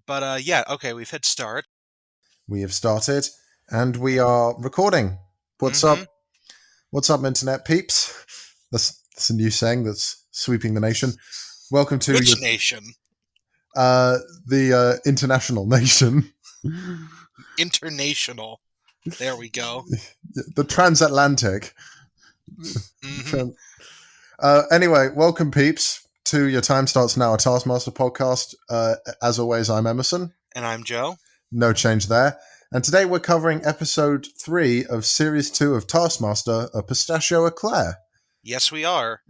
But yeah, okay, we've hit start. We have started and we are recording. What's Mm-hmm. up? What's up, internet peeps? That's a new saying that's sweeping the nation. Welcome to Which nation? the international nation, International. There we go. the transatlantic. Mm-hmm. Anyway, welcome, peeps, to Your Time Starts Now, a Taskmaster podcast. As always, I'm Emerson. And I'm Joe. No change there. And today we're covering episode 3 of series 2 of Taskmaster, a Pistachio Eclair. Yes, we are.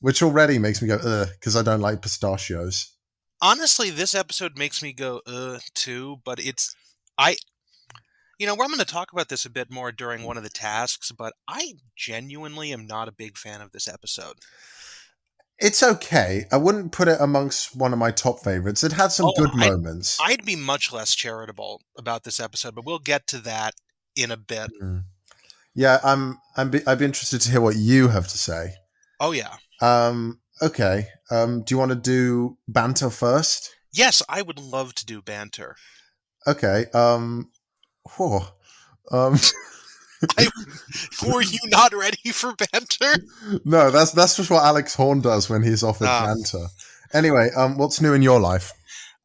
Which already makes me go, ugh, because I don't like pistachios. Honestly, this episode makes me go, too, but we're going to talk about this a bit more during one of the tasks, but I genuinely am not a big fan of this episode. It's okay. I wouldn't put it amongst one of my top favorites. It had some good moments. I'd be much less charitable about this episode, but we'll get to that in a bit. Yeah, I'd be interested to hear what you have to say. Oh, yeah. Okay. Do you want to do banter first? Yes, I would love to do banter. Okay. Whew. Were you not ready for banter? No, that's just what Alex Horn does when he's offered banter. Anyway, what's new in your life?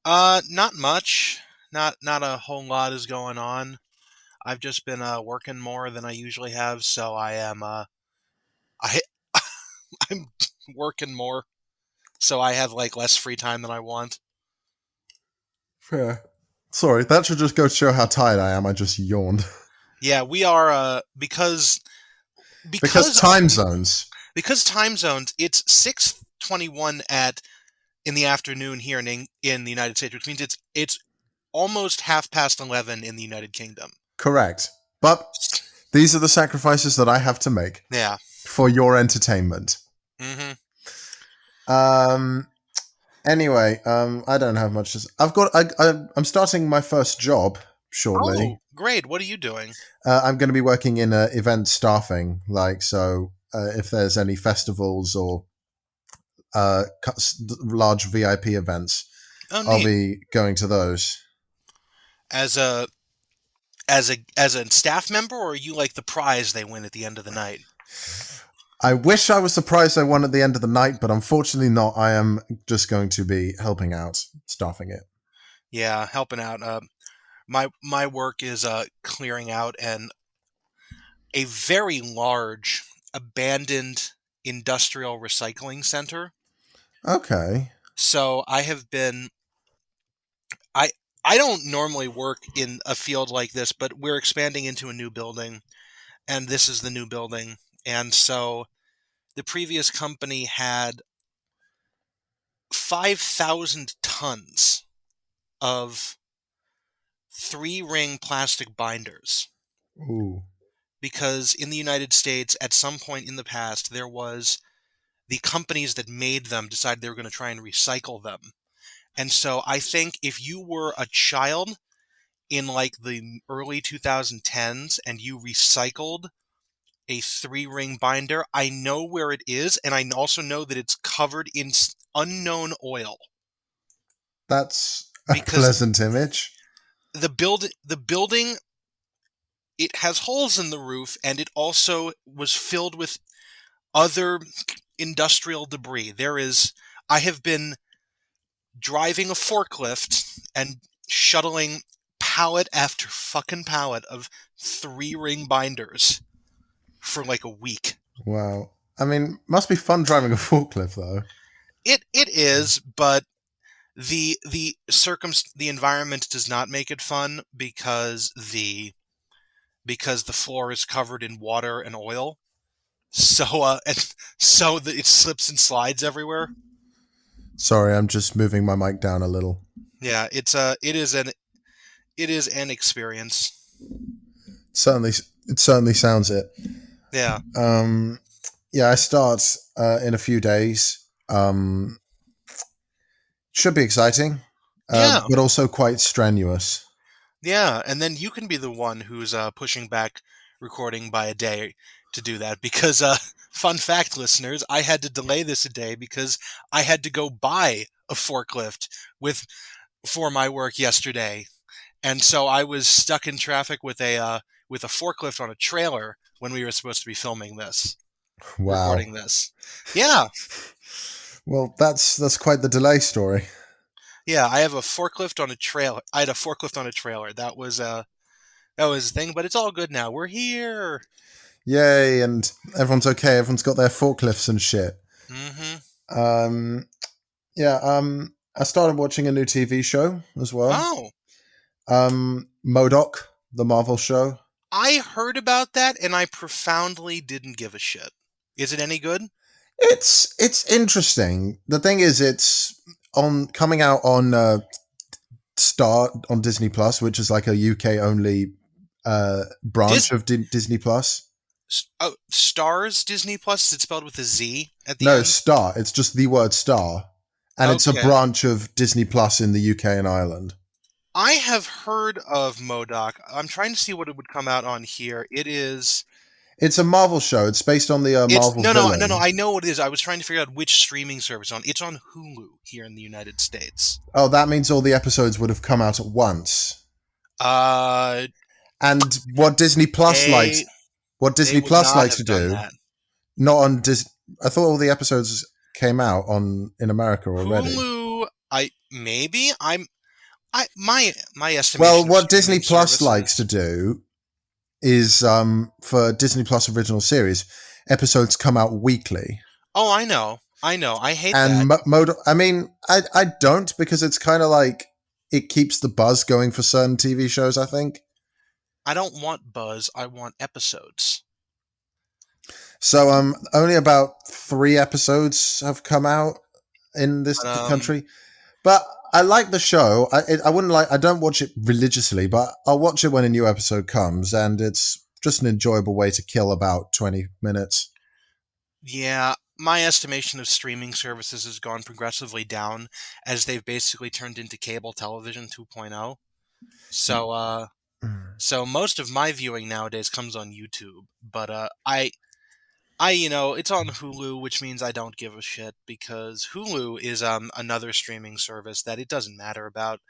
Not much. Not a whole lot is going on. I've just been working more than I usually have, so I am I'm working more, so I have like less free time than I want. Fair. Sorry, that should just go to show how tired I am. I just yawned. Yeah, we are because time zones. Because time zones, it's 6:21 in the afternoon here in the United States, which means it's almost 11:30 in the United Kingdom. Correct. But these are the sacrifices that I have to make. Yeah. For your entertainment. Mm-hmm. Anyway, I don't have much to say. I'm starting my first job shortly. Oh, great. What are you doing? I'm going to be working in event staffing. If there's any festivals or large VIP events, I'll be going to those. As a staff member, or are you like the prize they win at the end of the night? I wish I was the prize I won at the end of the night, but unfortunately not. I am just going to be helping out, staffing it. Yeah, helping out. My work is clearing out a very large abandoned industrial recycling center. Okay. So I don't normally work in a field like this, but we're expanding into a new building, and this is the new building. And so the previous company had 5,000 tons of 3-ring plastic binders. Ooh. Because in the United States, at some point in the past, there was the companies that made them decided they were going to try and recycle them. And so I think if you were a child in like the early 2010s and you recycled a 3-ring binder, I know where it is, and I also know that it's covered in unknown oil. That's a pleasant image. The building, it has holes in the roof, and it also was filled with other industrial debris. I have been driving a forklift and shuttling pallet after fucking pallet of 3-ring binders for like a week. Wow. I mean, must be fun driving a forklift, though. It is, but the environment does not make it fun because the floor is covered in water and oil. So it slips and slides everywhere. Sorry, I'm just moving my mic down a little. Yeah, it is an experience. It certainly sounds it. Yeah. Yeah, I start in a few days. Should be exciting. But also quite strenuous. Yeah, and then you can be the one who's pushing back recording by a day to do that because, fun fact, listeners, I had to delay this a day because I had to go buy a forklift with for my work yesterday, and so I was stuck in traffic with a forklift on a trailer when we were supposed to be filming this, Wow. recording this. Yeah, Well, that's quite the delay story. yeah. I have a forklift on a trailer. I had a forklift on a trailer. That was a thing, but it's all good now. We're here. Yay! And everyone's okay. Everyone's got their forklifts and shit. Mm-hmm. Um, yeah. I started watching a new TV show as well. Oh, MPHoC, the Marvel show. I heard about that, and I profoundly didn't give a shit. Is it any good? It's interesting. The thing is, it's on coming out on Star on Disney Plus, which is like a UK only branch Dis- of Disney Plus. oh, Stars Disney Plus. Is it spelled with a Z at the No, end? Star. It's just the word Star, and it's a Okay. branch of Disney Plus in the UK and Ireland. I have heard of MODOK. I'm trying to see what it would come out on here. It is. It's a Marvel show. It's based on the It's Marvel no. villain. I know what it is. I was trying to figure out which streaming service on. It's on Hulu here in the United States. Oh, that means all the episodes would have come out at once. Uh, And what Disney Plus likes, they what they Disney would Plus not likes to have done do, that. not on Dis. I thought all the episodes came out on in America already. Hulu. I maybe I'm. My Well, estimation of what Disney streaming Plus likes to services. do is for Disney Plus original series, episodes come out weekly. Oh, I know. I know. I hate And that. I mean, I don't because it's kind of like it keeps the buzz going for certain TV shows. I think I don't want buzz. I want episodes. so. Only about 3 episodes have come out in this But country, but I like the show. I wouldn't like. I don't watch it religiously, but I'll watch it when a new episode comes, and it's just an enjoyable way to kill about 20 minutes. yeah, my estimation of streaming services has gone progressively down as they've basically turned into cable television 2.0. So, so most of my viewing nowadays comes on YouTube. But it's on Hulu, which means I don't give a shit because Hulu is another streaming service that it doesn't matter about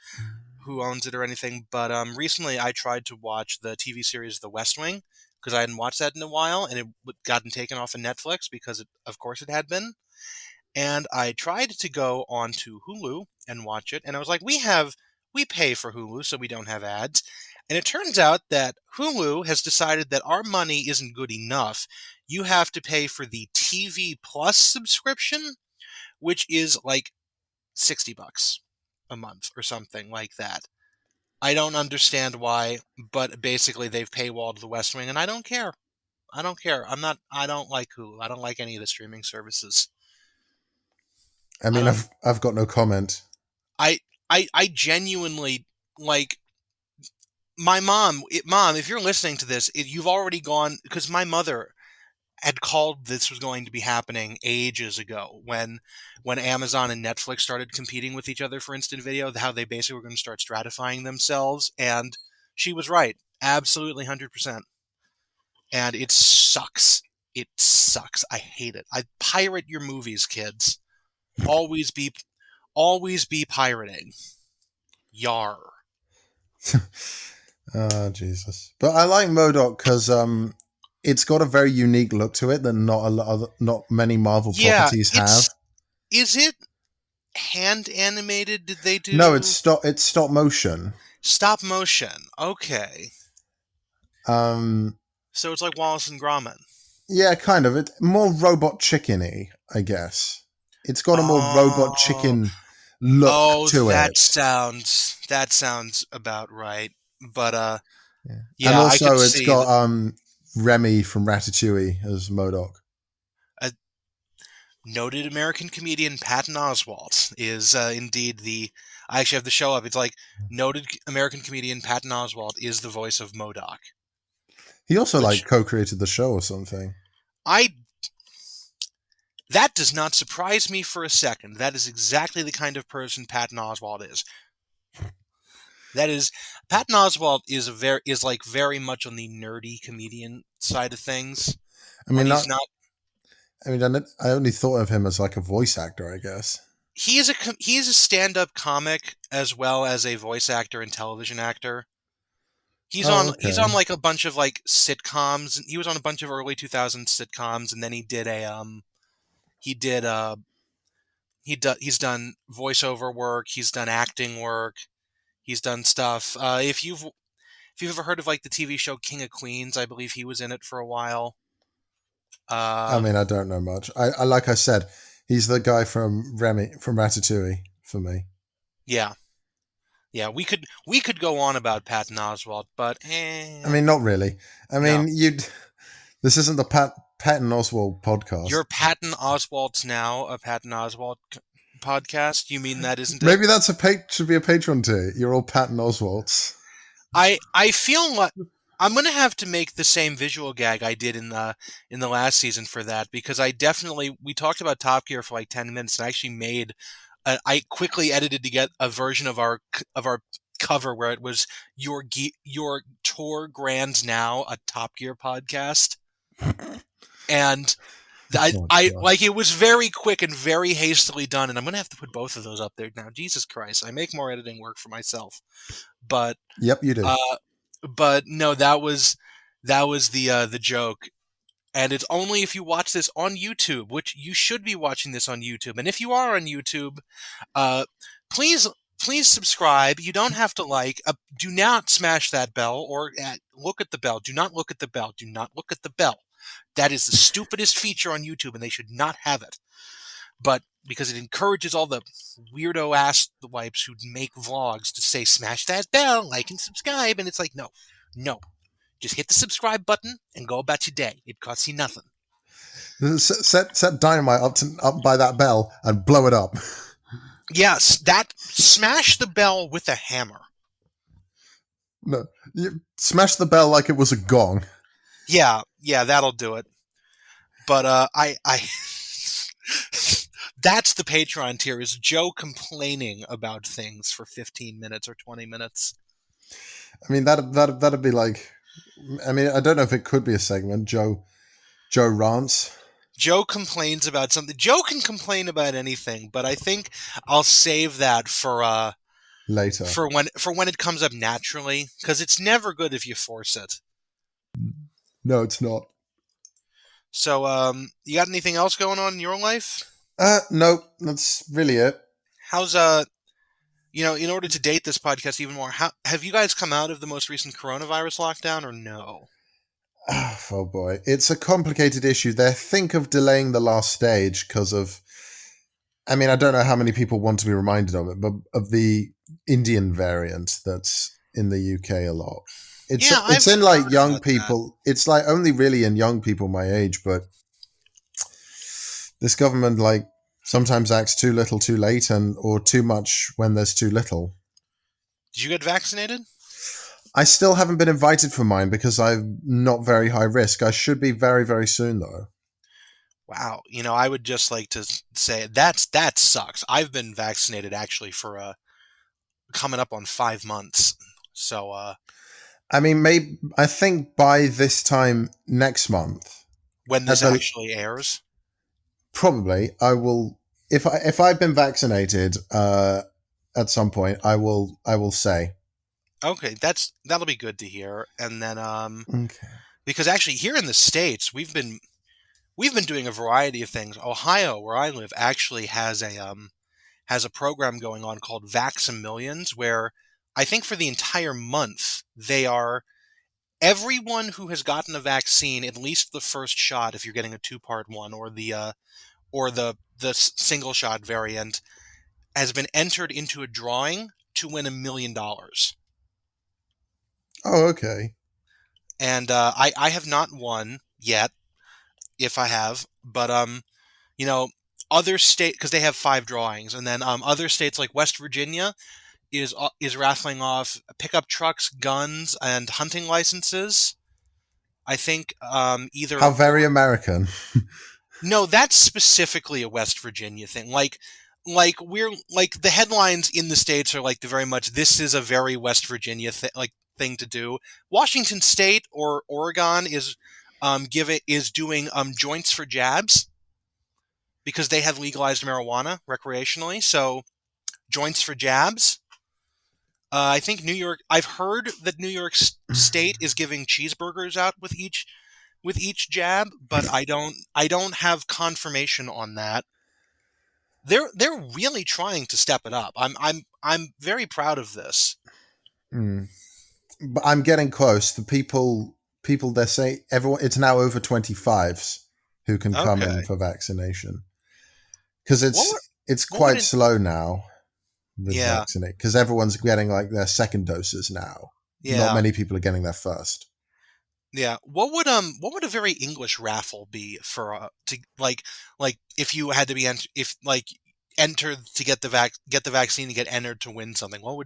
who owns it or anything. But recently I tried to watch the TV series The West Wing because I hadn't watched that in a while, and it gotten taken off of Netflix because, of course, it had been. And I tried to go onto Hulu and watch it, and I was like, we pay for Hulu, so we don't have ads. And it turns out that Hulu has decided that our money isn't good enough. You have to pay for the TV Plus subscription, which is like $60 a month or something like that. I don't understand why, but basically they've paywalled The West Wing, and I don't care. I don't care. I don't like Hulu. I don't like any of the streaming services. I I mean, don't. I've got no comment. I I genuinely like my mom. Mom, if you're listening to this, you've already gone because my mother had called this was going to be happening ages ago when Amazon and Netflix started competing with each other for instant video, how they basically were going to start stratifying themselves, and she was right, absolutely 100%. And it sucks. It sucks. I hate it. I pirate your movies, kids. Always be always be pirating. Yar. Oh Jesus! But I like MODOK because it's got a very unique look to it that not many Marvel Yeah, properties have. is it hand animated? Did they No, it's do stop motion. stop motion? Okay. Um, So it's like Wallace and Gromit. yeah, kind of. It's more robot chickeny, I guess. It's got a more robot Oh, chicken look oh, to it. that sounds about right. But Yeah. And yeah, I could also, it's see got that Remy from Ratatouille as MODOK. a noted American comedian Patton Oswalt is indeed the. I actually have the show up. It's like noted American comedian Patton Oswalt is the voice of MODOK, He also like which co-created the show or something. I that does not surprise me for a second. That is exactly the kind of person Patton Oswalt is. That is, Patton Oswalt is like very much on the nerdy comedian side of things. I When mean, he's not. not, I mean, I only thought of him as like a voice actor, I guess. he is a stand-up comic as well as a voice actor and television actor. Oh, He's on okay. like a bunch of like sitcoms. He was on a bunch of early 2000s sitcoms, and then he did he's done voiceover work. He's done acting work. He's done stuff. If you've ever heard of like the TV show King of Queens, I believe he was in it for a while. I Uh, mean, I don't know much. I like I said, he's the guy from Remy from Ratatouille for me. yeah, yeah. We could go on about Patton Oswalt, but I mean, not really. I no. mean, you'd. This isn't the Patton Oswalt podcast. Your Patton Oswalt's now a Patton Oswalt podcast. You mean that, isn't it? Maybe that's should be a Patreon tier. You're all Patton Oswalts. I feel like I'm gonna have to make the same visual gag I did in the last season for that, because we talked about Top Gear for like 10 minutes, and I actually I quickly edited to get a version of our cover where it was your tour grands now a Top Gear podcast, and Oh I god. like, it was very quick and very hastily done, and I'm gonna have to put both of those up there now. Jesus Christ, I make more editing work for myself, but Yep, you do. uh, but no, that was the joke, and it's only if you watch this on YouTube, which you should be watching this on YouTube, and if you are on YouTube, uh, please please subscribe. You don't have to like. Do not smash that bell or look at the bell. Do not look at the bell. Do not look at the bell. That is the stupidest feature on YouTube, and they should not have it. But because it encourages all the weirdo ass wipes who make vlogs to say smash that bell, like and subscribe, and it's like, no, no, just hit the subscribe button and go about your day. It costs you nothing. Set dynamite up by that bell and blow it up. Yes, that smash the bell with a hammer. No, you smash the bell like it was a gong. Yeah, yeah, that'll do it. But I that's the Patreon tier, is Joe complaining about things for 15 minutes or 20 minutes. I mean, that'd be like. I mean, I don't know if it could be a segment. Joe rants Joe complains about something. Joe can complain about anything, but I think I'll save that later. for when it comes up naturally, because it's never good if you force it. No, it's not. So, you got anything else going on in your life? No, that's really it. How's in order to date this podcast even more, how have you guys come out of the most recent coronavirus lockdown, or no? Oh boy, it's a complicated issue. They think of delaying the last stage because of. I mean, I don't know how many people want to be reminded of it, but of the Indian variant that's in the UK a lot. Yeah, It's I've in like heard young about that. people. It's like only really in young people my age, but this government like sometimes acts too little too late and or too much when there's too little. Did you get vaccinated? I still haven't been invited for mine because I'm not very high risk. I should be very, very soon though. Wow. I would just like to say that sucks. I've been vaccinated actually for coming up on 5 months. So I mean, maybe I think by this time next month, when at this the actually airs. probably I will. If I've been vaccinated at some point, I will say. Okay, that'll be good to hear. And then Okay. because actually here in the States, we've been doing a variety of things. Ohio, where I live, actually has a program going on called Vax-A-Millions, where I think for the entire month they are everyone who has gotten a vaccine, at least the first shot, if you're getting a two-part one, or the single shot variant, has been entered into a drawing to win $1 million. Oh, okay. And I have not won yet, if I have, but you know, other state, because they have 5 drawings, and then other states like West Virginia is raffling off pickup trucks, guns, and hunting licenses. I think How either very American. no, that's specifically a West Virginia thing. We're like the headlines in the states are like the very much this is a very West Virginia thing to do. Washington State or Oregon is doing joints for jabs. because they have legalized marijuana recreationally. So joints for jabs. I think New York. I've heard that New York State is giving cheeseburgers out with each jab, but I don't have confirmation on that. They're really trying to step it up. I'm very proud of this. Mm. But I'm getting close. The people they say everyone it's now over 25s who can come in Okay. for vaccination because What would it's what would quite an slow now with yeah, vaccinate because everyone's getting like their second doses now. Not yeah. many people are getting their first. Yeah. What would a very English raffle be for to like if you had to be if like enter to get the vaccine to get entered to win something? What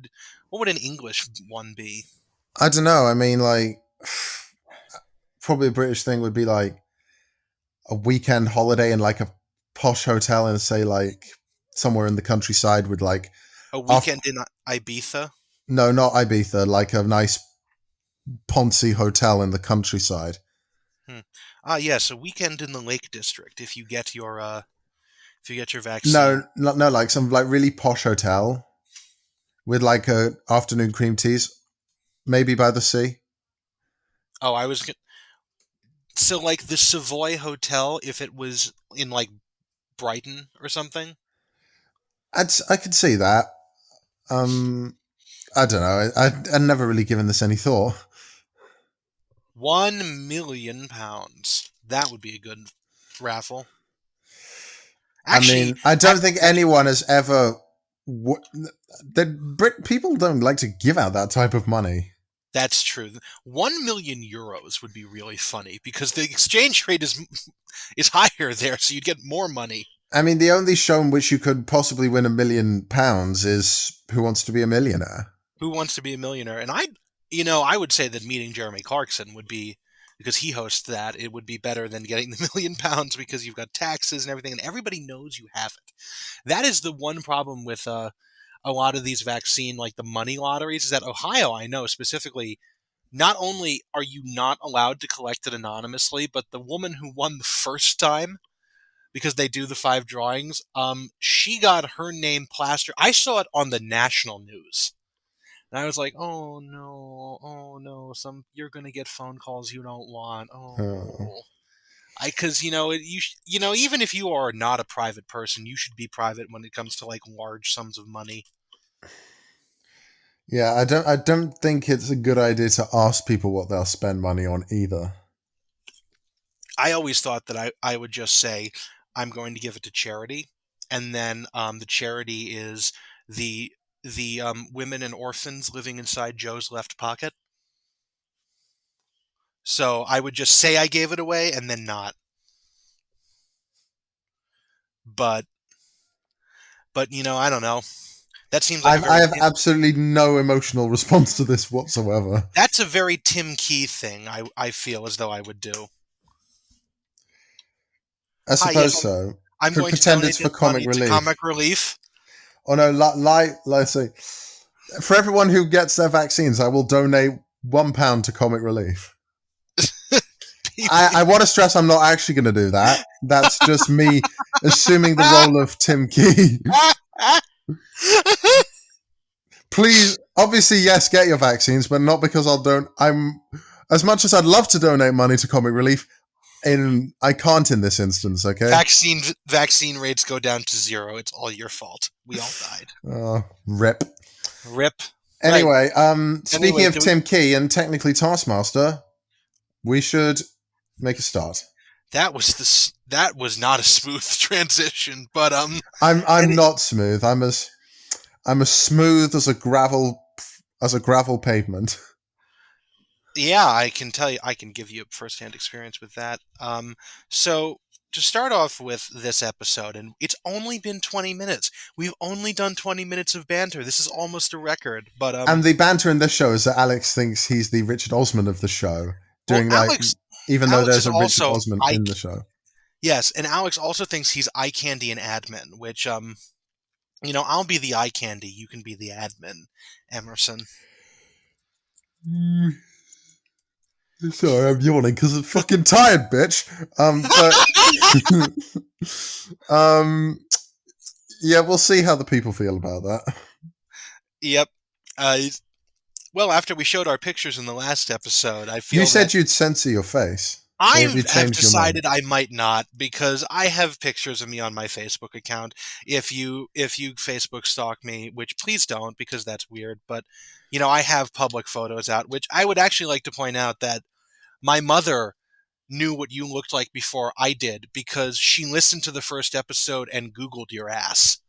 would an English one be? I don't know. I mean, like probably a British thing would be like a weekend holiday in like a posh hotel and say like somewhere in the countryside with like A after weekend in Ibiza? no, not Ibiza, like a nice Ponzi hotel in the countryside. Hmm. Ah, yes, a weekend in the Lake District if you get your vaccine. No, no, like some like really posh hotel with like a afternoon cream teas, maybe by the sea. Oh, so like the Savoy Hotel if it was in like Brighton or something. I could see that. Um, I don't know. I'd never really given this any thought. £1 million. That would be a good raffle. I Actually, mean, I don't think actually, anyone has ever. People don't like to give out that type of money. that's true. €1 million would be really funny because the exchange rate is higher there, so you'd get more money. I mean, the only show in which you could possibly win £1 million is Who Wants to Be a Millionaire. Who wants to be a millionaire? And I would say that meeting Jeremy Clarkson would be because he hosts that. It would be better than getting the £1 million because you've got taxes and everything, and everybody knows you have it. That is the one problem with a lot of these vaccine, like the money lotteries, is that Ohio, I know specifically, not only are you not allowed to collect it anonymously, but the woman who won the first time, because they do the five drawings, she got her name plastered. I saw it on the national news. And I was like, oh no, you're gonna get phone calls you don't want. Oh. Oh, because even if you are not a private person, you should be private when it comes to like large sums of money. Yeah, I don't think it's a good idea to ask people what they'll spend money on either. I always thought that I would just say I'm going to give it to charity, and then the charity is the women and orphans living inside Joe's left pocket. So I would just say I gave it away and then not. But I don't know. That seems like a I very have absolutely no emotional response to this whatsoever. that's a very Tim Key thing. I feel as though I would do. I Hi, yes, suppose so. I'm going to Pretend it's donate for this comic money to relief. Comic Relief. Oh no, let's say for everyone who gets their vaccines, I will donate £1 to comic relief. I want to stress I'm not actually going to do that. That's just me assuming the role of Tim Key. Please, obviously, yes, get your vaccines, but not because I'm as much as I'd love to donate money to comic relief. I can't in this instance. Okay. Vaccine rates go down to 0. It's all your fault. We all died. Rip. Rip. Right. Anyway, speaking Anyway, of Tim Key and technically Taskmaster, we should make a start. that was not a smooth transition, but I'm and not smooth. I'm as smooth as a gravel pavement. yeah, I can tell you, I can give you a firsthand experience with that. So to start off with this episode, and it's only been 20 minutes. We've only done 20 minutes of banter. This is almost a record, but And the banter in this show is that Alex thinks he's the Richard Osman of the show, well, doing like even though Alex there's is a Richard also Osman I in the show. yes, and Alex also thinks he's eye candy and admin, which I'll be the eye candy, you can be the admin, Emerson. Sorry, I'm yawning because I'm fucking tired, bitch. But um, yeah, we'll see how the people feel about that. Yep. Uh, well, after we showed our pictures in the last episode, I You feel that said you'd censor your face, or have I you have changed your mind? decided I might not because I have pictures of me on my Facebook account. If you Facebook stalk me, which please don't because that's weird, but I have public photos out, which I would actually like to point out that my mother knew what you looked like before I did because she listened to the first episode and Googled your ass.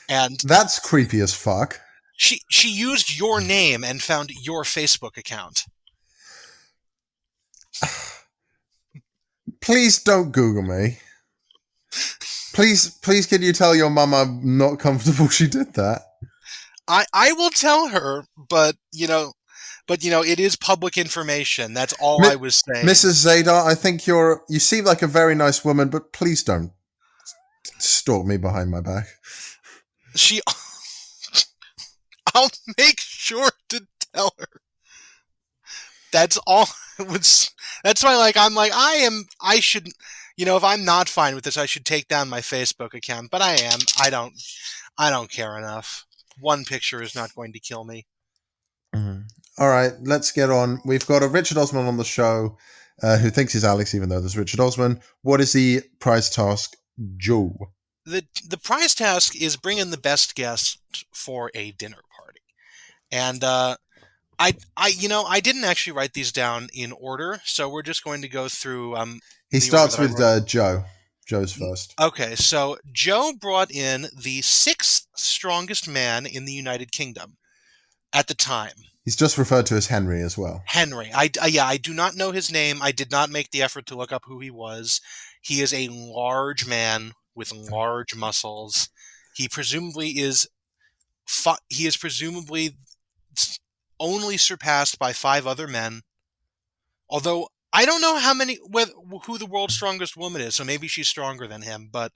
And That's creepy as fuck. she used your name and found your Facebook account. Please don't Google me. Please, can you tell your mum I'm not comfortable she did that? I will tell her, but it is public information. That's all I Mi- was saying. Mrs. Zadar, I think you seem like a very nice woman, but please don't stalk me behind my back. She I'll make sure to tell her. That's all it was. That's why I should if I'm not fine with this, I should take down my Facebook account, but I am. I don't care enough. One picture is not going to kill me. Mhm. All right, let's get on. We've got a Richard Osman on the show who thinks he's Alex, even though there's Richard Osman. What is the prize task, Joe? The prize task is bring in the best guest for a dinner party. And I didn't actually write these down in order, so we're just going to go through He the order starts that I with wrote. Joe. Joe's first. Okay, so Joe brought in the sixth strongest man in the United Kingdom at the time. He's just referred to as Henry as well. Henry. I do not know his name. I did not make the effort to look up who he was. He is a large man with large muscles. He presumably is. He is presumably only surpassed by five other men. Although I don't know who the world's strongest woman is, so maybe she's stronger than him. But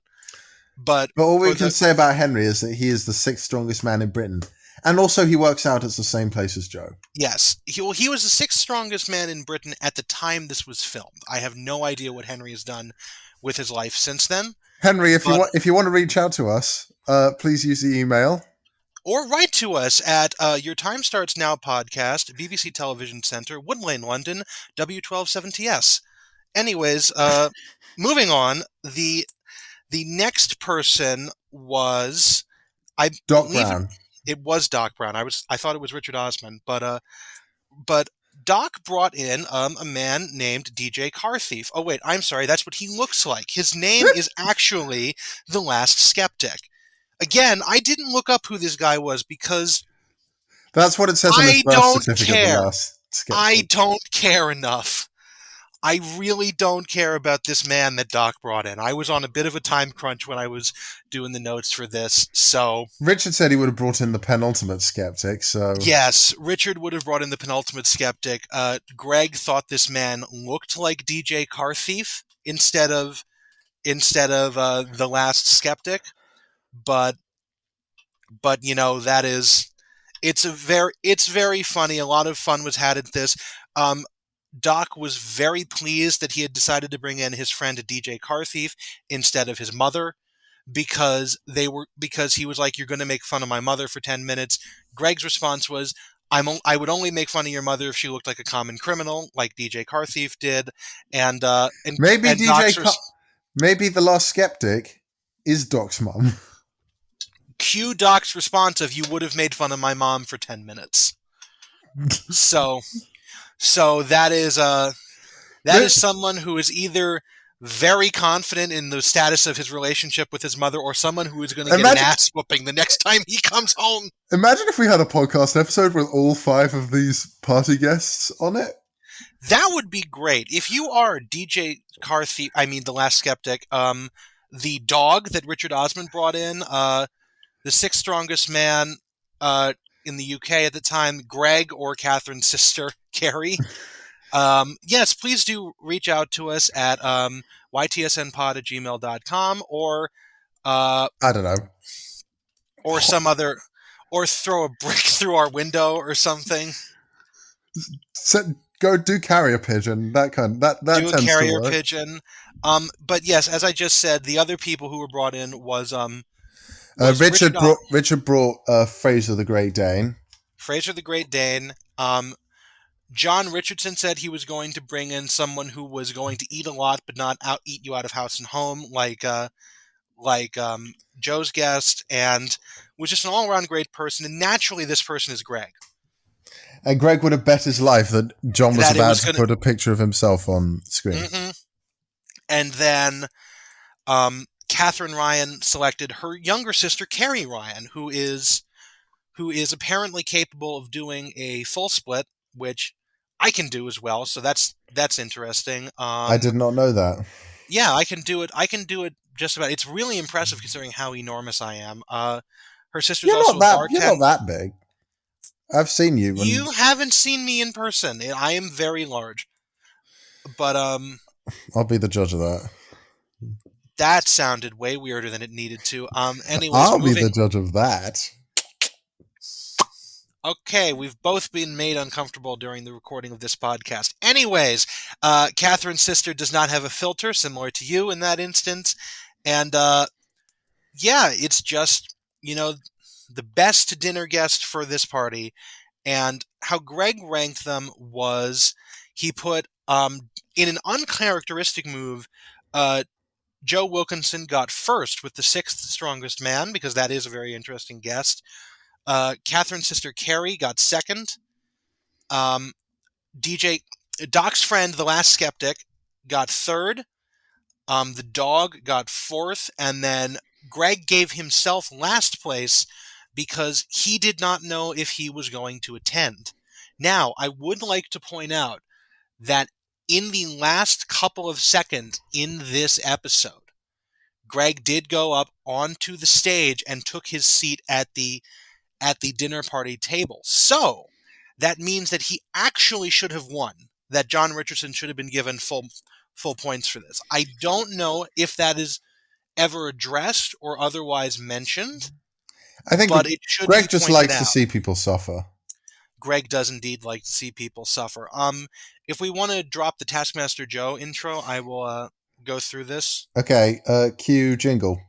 But all we for can the say about Henry is that he is the sixth strongest man in Britain. And also he works out at the same place as Joe. yes, he was the sixth strongest man in Britain at the time this was filmed. I have no idea what Henry has done with his life since then. Henry, But if you want to reach out to us, please use the email. or write to us at Your Time Starts Now podcast, BBC Television Centre, Wood Lane, London, W127TS. Anyways, moving on. The next person was, I Doc believe Brown. it was Doc Brown. I thought it was Richard Osman, but Doc brought in a man named DJ Car Thief. Oh wait, I'm sorry. That's what he looks like. His name is actually The Last Skeptic. Again, I didn't look up who this guy was because That's what it says on his I birth don't certificate, the care. last I skeptic. don't care enough. I really don't care about this man that Doc brought in. I was on a bit of a time crunch when I was doing the notes for this, so Richard said he would have brought in the penultimate skeptic, so yes, Richard would have brought in the penultimate skeptic. Greg thought this man looked like DJ Car Thief instead of the last skeptic, but that is it's very funny. A lot of fun was had at this. Um, Doc was very pleased that he had decided to bring in his friend DJ Car Thief instead of his mother because he was like, "You're going to make fun of my mother for 10 minutes." Greg's response was, I would only make fun of your mother if she looked like a common criminal, like DJ Car Thief did, and uh, and maybe and Doc's maybe the last skeptic is Doc's mum. cue Doc's response of, "You would have made fun of my mom for 10 minutes." So that is someone who is either very confident in the status of his relationship with his mother, or someone who is going to get an Imagine ass whooping the next time he comes home. imagine if we had a podcast episode with all five of these party guests on it. That would be great. If you are DJ Car Thief, I mean, the Last Skeptic, the dog that Richard Osman brought in, the sixth strongest man in the UK at the time, Greg or Catherine's sister, Carrie. Yes, please do reach out to us at ytsnpod@gmail.com I don't know. or some other, or throw a brick through our window or something. So, go do carrier pigeon. That Do a tends to carrier work. pigeon. But yes, as I just said, the other people who were brought in was Richard Richard brought Fraser the Great Dane. Fraser the Great Dane. John Richardson said he was going to bring in someone who was going to eat a lot but not out eat you out of house and home, like Joe's guest, and was just an all around great person. And naturally, this person is Greg. And Greg would have bet his life that John was That it about was to gonna. put a picture of himself on screen. Mm-hmm. And then Catherine Ryan selected her younger sister Carrie Ryan, who is apparently capable of doing a full split, which I can do as well. So that's interesting. I did not know that. Yeah, I can do it. I can do it just about. It's really impressive considering how enormous I am. Her sister's also a You're not bartender. that big. I've seen you, and You haven't seen me in person. I am very large. But I'll be the judge of that. that sounded way weirder than it needed to. Anyways, I'll be moving. the judge of that. Okay, we've both been made uncomfortable during the recording of this podcast. Anyways, Catherine's sister does not have a filter, similar to you in that instance. And yeah, it's just, the best dinner guest for this party. And how Greg ranked them was he put, in an uncharacteristic move, Joe Wilkinson got first with the sixth strongest man, because that is a very interesting guest. Catherine's sister Carrie got second. DJ Doc's friend, the last skeptic, got third. The dog got fourth, and then Greg gave himself last place because he did not know if he was going to attend. Now, I would like to point out that in the last couple of seconds in this episode, Greg did go up onto the stage and took his seat at the dinner party table. So that means that he actually should have won, that John Richardson should have been given full points for this. I don't know if that is ever addressed or otherwise mentioned, I think but it should be Greg just pointed likes to out. see people suffer. Greg does indeed like to see people suffer. If we want to drop the Taskmaster Joe intro, I will go through this. Okay, cue jingle.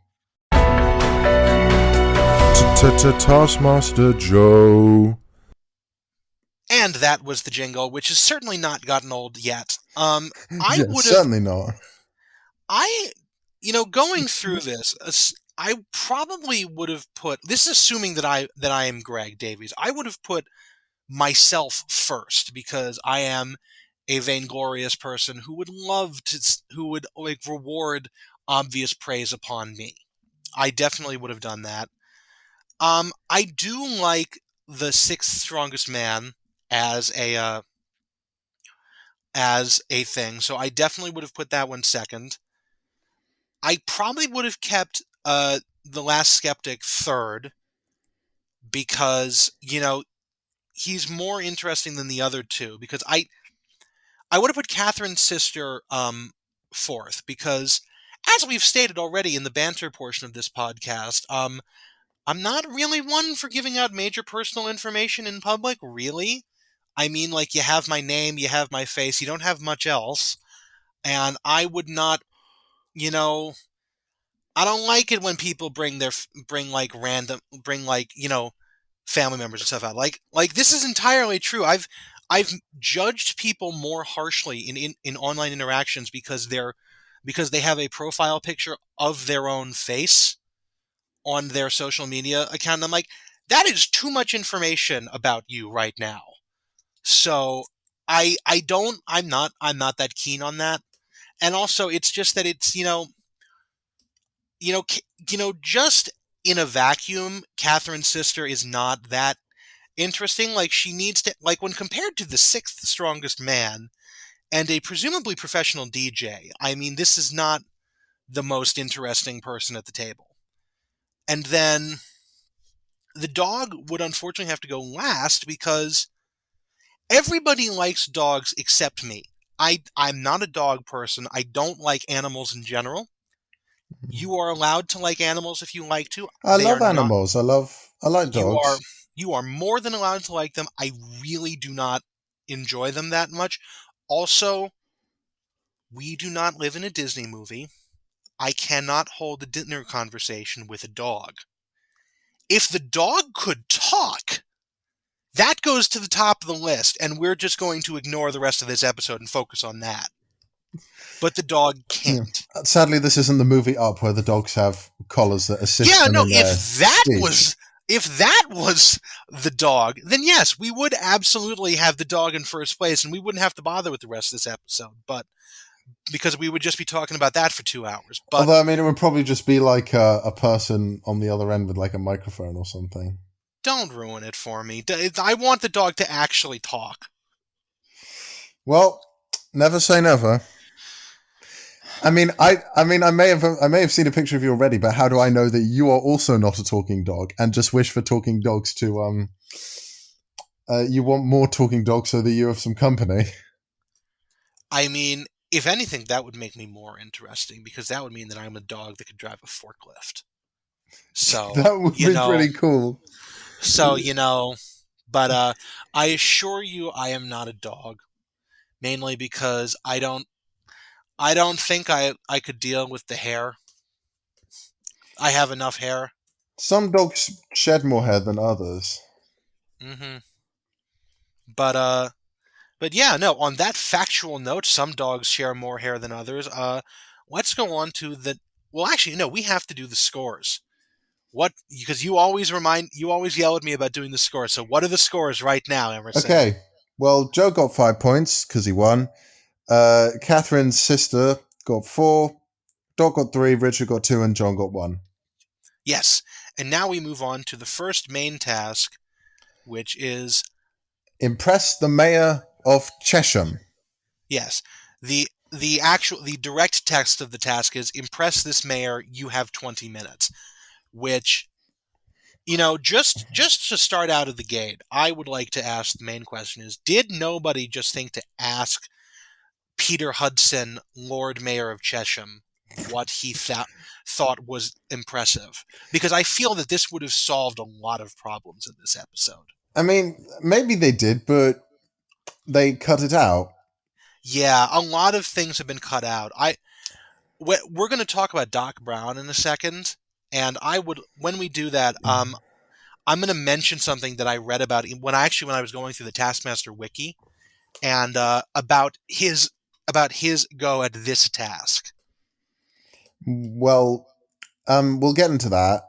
Taskmaster Joe. And that was the jingle, which has certainly not gotten old yet. I would have certainly not. Going through this, I probably would have put, this is assuming that I am Greg Davies. I would have put myself first because I am a vainglorious person who would reward obvious praise upon me. I definitely would have done that. I do like the sixth strongest man as a thing, so I definitely would have put that one second. I probably would have kept the last skeptic third because he's more interesting than the other two. Because I would have put Catherine's sister fourth because, as we've stated already in the banter portion of this podcast, I'm not really one for giving out major personal information in public, really. I mean, like, you have my name, you have my face, you don't have much else. And I would not, I don't like it when people bring family members and stuff out. Like this is entirely true. I've judged people more harshly in online interactions because they have a profile picture of their own face on their social media account. And I'm like, that is too much information about you right now. So I'm not that keen on that. And also it's just that it's, just in a vacuum, Catherine's sister is not that interesting. Like, she needs to, like, when compared to the sixth strongest man and a presumably professional DJ, I mean, this is not the most interesting person at the table. And then the dog would unfortunately have to go last because everybody likes dogs except me. I'm not a dog person. I don't like animals in general. You are allowed to like animals if you like to. I love animals. I like dogs. You are more than allowed to like them. I really do not enjoy them that much. Also, we do not live in a Disney movie. I cannot hold a dinner conversation with a dog. If the dog could talk, that goes to the top of the list, and we're just going to ignore the rest of this episode and focus on that. But the dog Yeah. can't. Sadly, this isn't the movie Up where the dogs have collars that assist Yeah, them no, in their speech. if that was the dog, then yes, we would absolutely have the dog in first place, and we wouldn't have to bother with the rest of this episode. But because we would just be talking about that for 2 hours. But Although, I mean, it would probably just be like a person on the other end with like a microphone or something. don't ruin it for me. I want the dog to actually talk. Well, never say never. I mean, I may have seen a picture of you already, but how do I know that you are also not a talking dog and just wish for talking dogs to you want more talking dogs so that you have some company? I mean, if anything, that would make me more interesting because that would mean that I'm a dog that could drive a forklift. So, That would be pretty cool. so, you know, but I assure you I am not a dog, mainly because I don't think I could deal with the hair. I have enough hair. Some dogs shed more hair than others. Mhm. But but yeah, no, on that factual note, some dogs share more hair than others. Let's go on to the well, actually, no, we have to do the scores. What because you always yell at me about doing the scores. So what are the scores right now, Emerson? Okay, well, Joe got 5 points because he won. Catherine's sister got 4. Doc got 3. Richard got 2, and John got 1. Yes. And now we move on to the first main task, which is Impress the mayor of Chesham. yes. The direct text of the task is impress this mayor, you have 20 minutes, which just to start out of the gate, I would like to ask the main question is did nobody just think to ask Peter Hudson, Lord Mayor of Chesham, what he thought was impressive? Because I feel that this would have solved a lot of problems in this episode. I mean, maybe they did, but they cut it out. Yeah, a lot of things have been cut out. We're going to talk about Doc Brown in a second, and when we do that, I'm going to mention something that I read about when I was going through the Taskmaster wiki, and about his go at this task. Well, we'll get into that.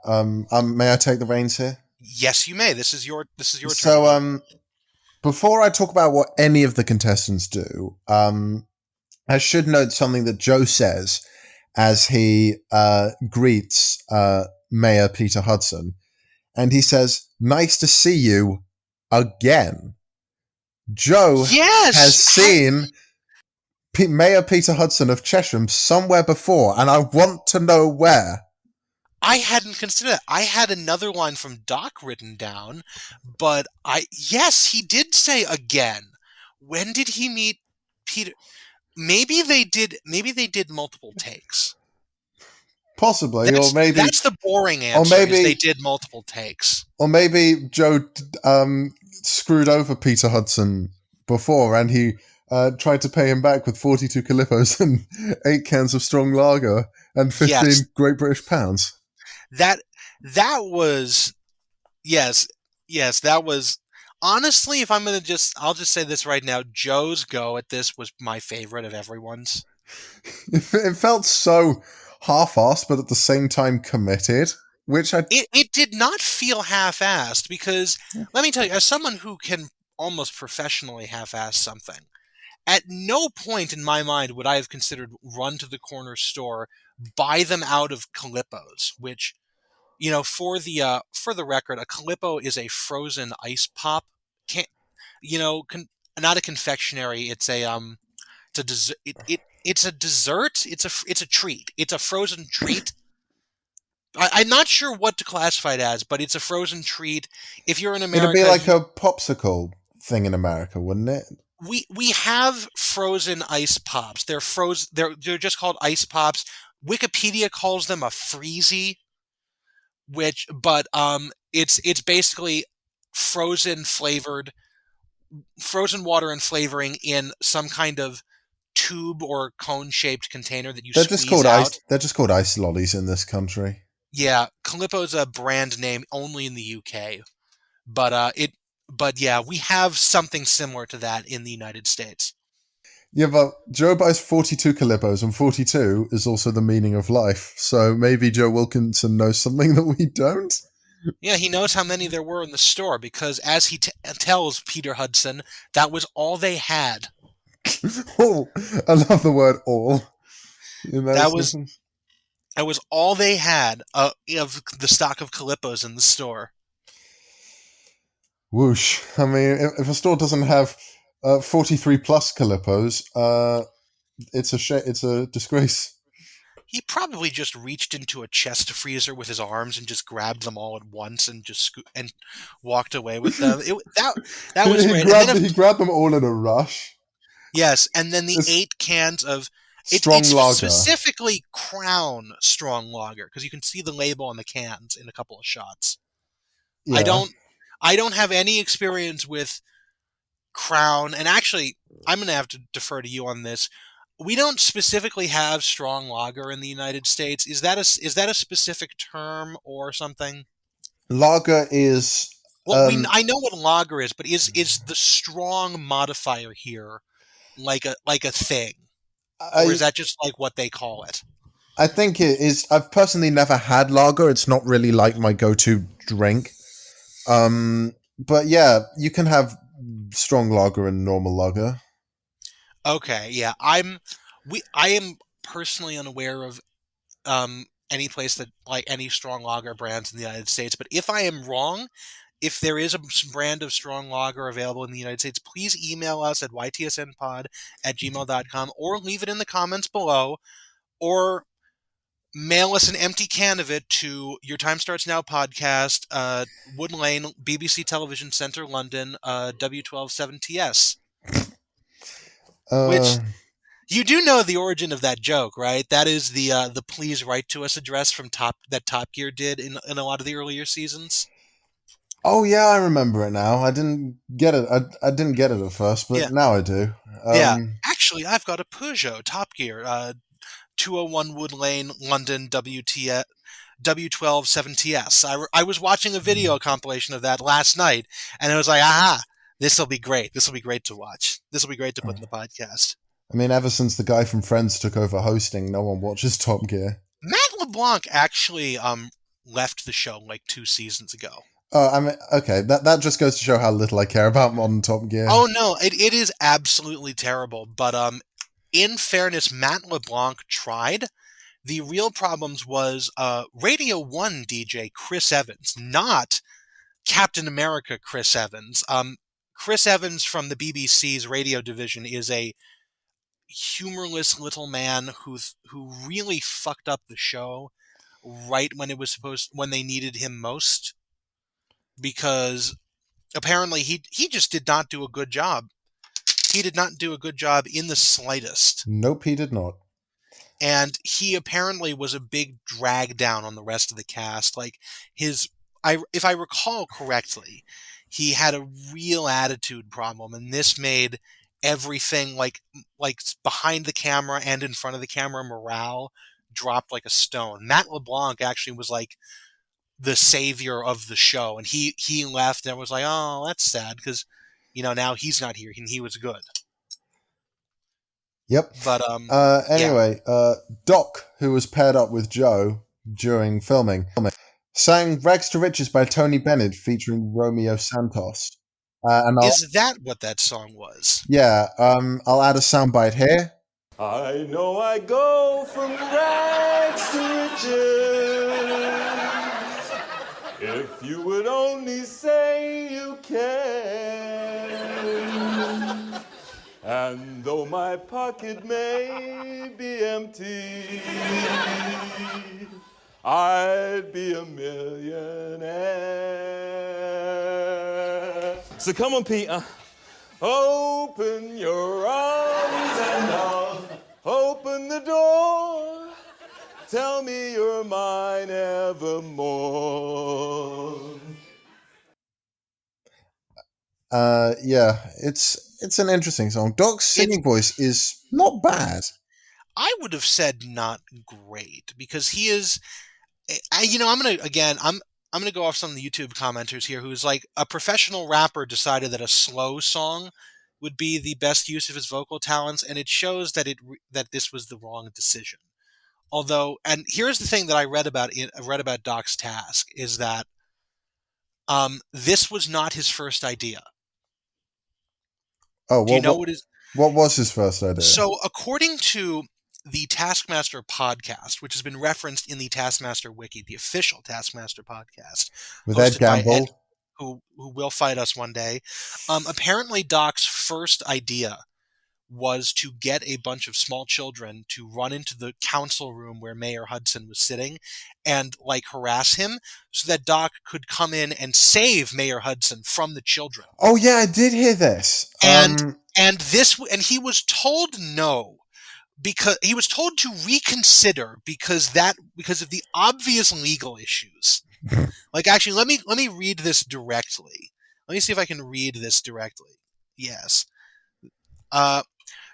May I take the reins here? Yes, you may. This is your turn. So, before I talk about what any of the contestants do, I should note something that Joe says as he greets Mayor Peter Hudson, and he says, "Nice to see you again." Joe has Yes, seen Mayor Peter Hudson of Chesham somewhere before, and I want to know where. I hadn't considered that. I had another line from Doc written down, but yes, he did say again. When did he meet Peter? Maybe they did. Maybe they did multiple takes. Possibly, That's the boring answer. Is they did multiple takes. or maybe Joe screwed over Peter Hudson before, and he tried to pay him back with 42 Calippos and 8 cans of strong lager and 15 Yes, Great British pounds. that was yes, that was honestly. If I'm gonna I'll just say this right now. Joe's go at this was my favorite of everyone's. It felt so half-assed, but at the same time committed, which I... It did not feel half-assed because let me tell you, as someone who can almost professionally half-ass something, at no point in my mind would I have considered run to the corner store, buy them out of Calippos, which for the record, a Calippo is a frozen ice pop. Can't not a confectionery. It's a dessert. It's a dessert. It's a treat. It's a frozen treat. I'm not sure what to classify it as, but it's a frozen treat. If you're in It'd be America, like a popsicle thing in America, wouldn't it? we have frozen ice pops. They're frozen. They're just called ice pops. Wikipedia calls them a freezy, it's basically frozen flavored frozen water and flavoring in some kind of tube or cone-shaped container that you They're just squeeze called out. ice. They're just called ice lollies in this country. Yeah, Calippo's a brand name only in the UK, but but yeah, we have something similar to that in the United States. Yeah, but Joe buys 42 Calippos, and 42 is also the meaning of life. So maybe Joe Wilkinson knows something that we don't. Yeah, he knows how many there were in the store because, as he tells Peter Hudson, that was all they had. All. I love the word all in that That was sentence. that was all they had of the stock of Calippos in the store. Whoosh. I mean, if a store doesn't have 43 plus Calippos, it's a disgrace. He probably just reached into a chest freezer with his arms and just grabbed them all at once and just and walked away with them. That was he great. And then grabbed he grabbed them all in a rush. yes, and then the It's 8 cans of it's strong lager. specifically Crown Strong Lager because you can see the label on the cans in a couple of shots. I Yeah. don't I don't have any experience with Crown, and actually I'm going to have to defer to you on this. We don't specifically have strong lager in the United States. Is that a specific term or something? Lager is Well, um I know what lager is, but is the strong modifier here like a thing, or is I that just like what they call it? I think it is. I've personally never had lager. It's not really like my go-to drink. But yeah, you can have strong lager and normal lager. Okay, yeah, I am personally unaware of any place that like any strong lager brands in the United States. But if I am wrong, if there is a brand of strong lager available in the United States, please email us at ytsnpod@gmail.com or leave it in the comments below or mail us an empty can of it to Your Time Starts Now podcast, Wood Lane, BBC Television Centre, London, W127TS. Uh, Which you do know the origin of that joke, right? That is the please write to us address from Top Gear did in a lot of the earlier seasons. oh yeah, I remember it now. I didn't get it. I didn't get it at first, but Yeah, now I do. yeah. Actually, I've got a Peugeot Top Gear, 201 Wood Lane, London, W127TS. I was watching a video compilation of that last night, and I was like, aha, this will be great. This will be great to watch. This will be great to put in the podcast. I mean, ever since the guy from Friends took over hosting, no one watches Top Gear. Matt LeBlanc actually left the show like 2 seasons ago. I mean, okay, that just goes to show how little I care about modern Top Gear. Oh no, it is absolutely terrible. But in fairness, Matt LeBlanc tried. The real problems was Radio 1 DJ Chris Evans, not Captain America Chris Evans. Chris Evans from the BBC's radio division is a humorless little man who really fucked up the show right when it was when they needed him most because apparently he just did not do a good job. He did not do a good job in the slightest. Nope, he did not. And he apparently was a big drag down on the rest of the cast. Like if I recall correctly, he had a real attitude problem, and this made everything like behind the camera and in front of the camera morale dropped like a stone. Matt LeBlanc actually was like the savior of the show, and he left, and I was like, oh, that's sad because now he's not here, and he was good. Yep. But yeah. Anyway, Doc, who was paired up with Joe during filming, sang "Rags to Riches" by Tony Bennett featuring Romeo Santos. And Is that what that song was? I'll add a soundbite here. I know I go from rags to riches. If you would only say you can. And though my pocket may be empty, I'd be a millionaire. So come on, Peter. Open your arms and I'll open the door. Tell me you're mine evermore. Yeah, it's an interesting song. Doc's It's singing voice is not bad. I would have said not great because he is. I'm gonna again. I'm gonna go off some of the YouTube commenters here, who's like a professional rapper decided that a slow song would be the best use of his vocal talents, and it shows that that this was the wrong decision. Although, and here's the thing that I read about Doc's task is that this was not his first idea. Oh, Do you know what what his what was his first idea? So, according to the Taskmaster podcast, which has been referenced in the Taskmaster wiki, the official Taskmaster podcast, With Ed hosted by Ed, Gamble? who will fight us one day, apparently Doc's first idea was to get a bunch of small children to run into the council room where Mayor Hudson was sitting and like harass him so that Doc could come in and save Mayor Hudson from the children. Oh yeah, I did hear this. And he was told no because he was told to reconsider because of the obvious legal issues. Like actually let me read this directly. Let me see if I can read this directly. Yes.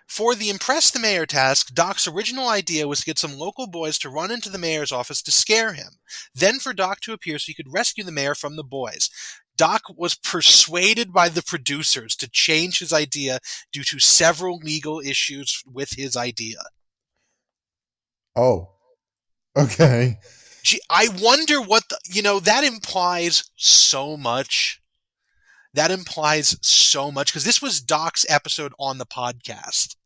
For the Impress the Mayor task, Doc's original idea was to get some local boys to run into the mayor's office to scare him. Then for Doc to appear so he could rescue the mayor from the boys. Doc was persuaded by the producers to change his idea due to several legal issues with his idea. Oh, okay. Gee, I wonder what that implies so much. That implies so much because this was Doc's episode on the podcast.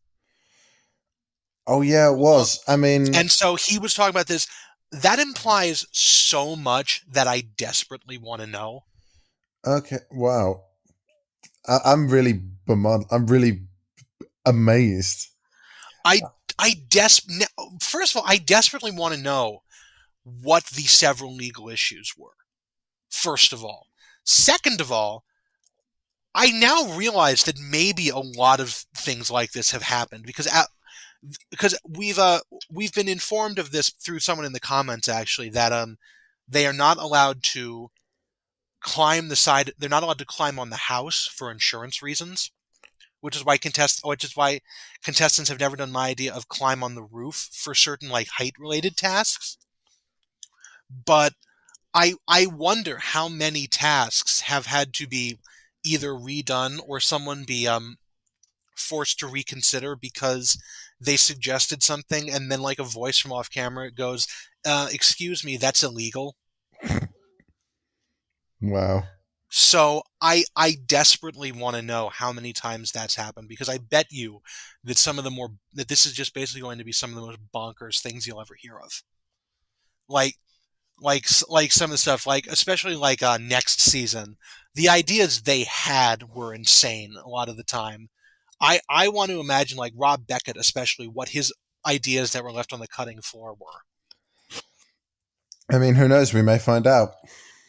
Oh yeah, it was. I mean, And so he was talking about this. That implies so much that I desperately want to know. okay, wow. I'm really bemuddled. I'm really amazed. I First of all, I desperately want to know what the several legal issues were. First of all. Second of all, I now realize that maybe a lot of things like this have happened because we've been informed of this through someone in the comments actually that they are not allowed to climb the side. They're not allowed to climb on the house for insurance reasons, which is why contestants have never done my idea of climb on the roof for certain like height related tasks. But I wonder how many tasks have had to be either redone or someone be forced to reconsider because they suggested something and then like a voice from off camera goes, excuse me, that's illegal. Wow. So I desperately want to know how many times that's happened because I bet you that that this is just basically going to be some of the most bonkers things you'll ever hear of. Like like some of the stuff like especially like next season, the ideas they had were insane a lot of the time. I want to imagine like Rob Beckett especially what his ideas that were left on the cutting floor were. I mean, who knows? We may find out.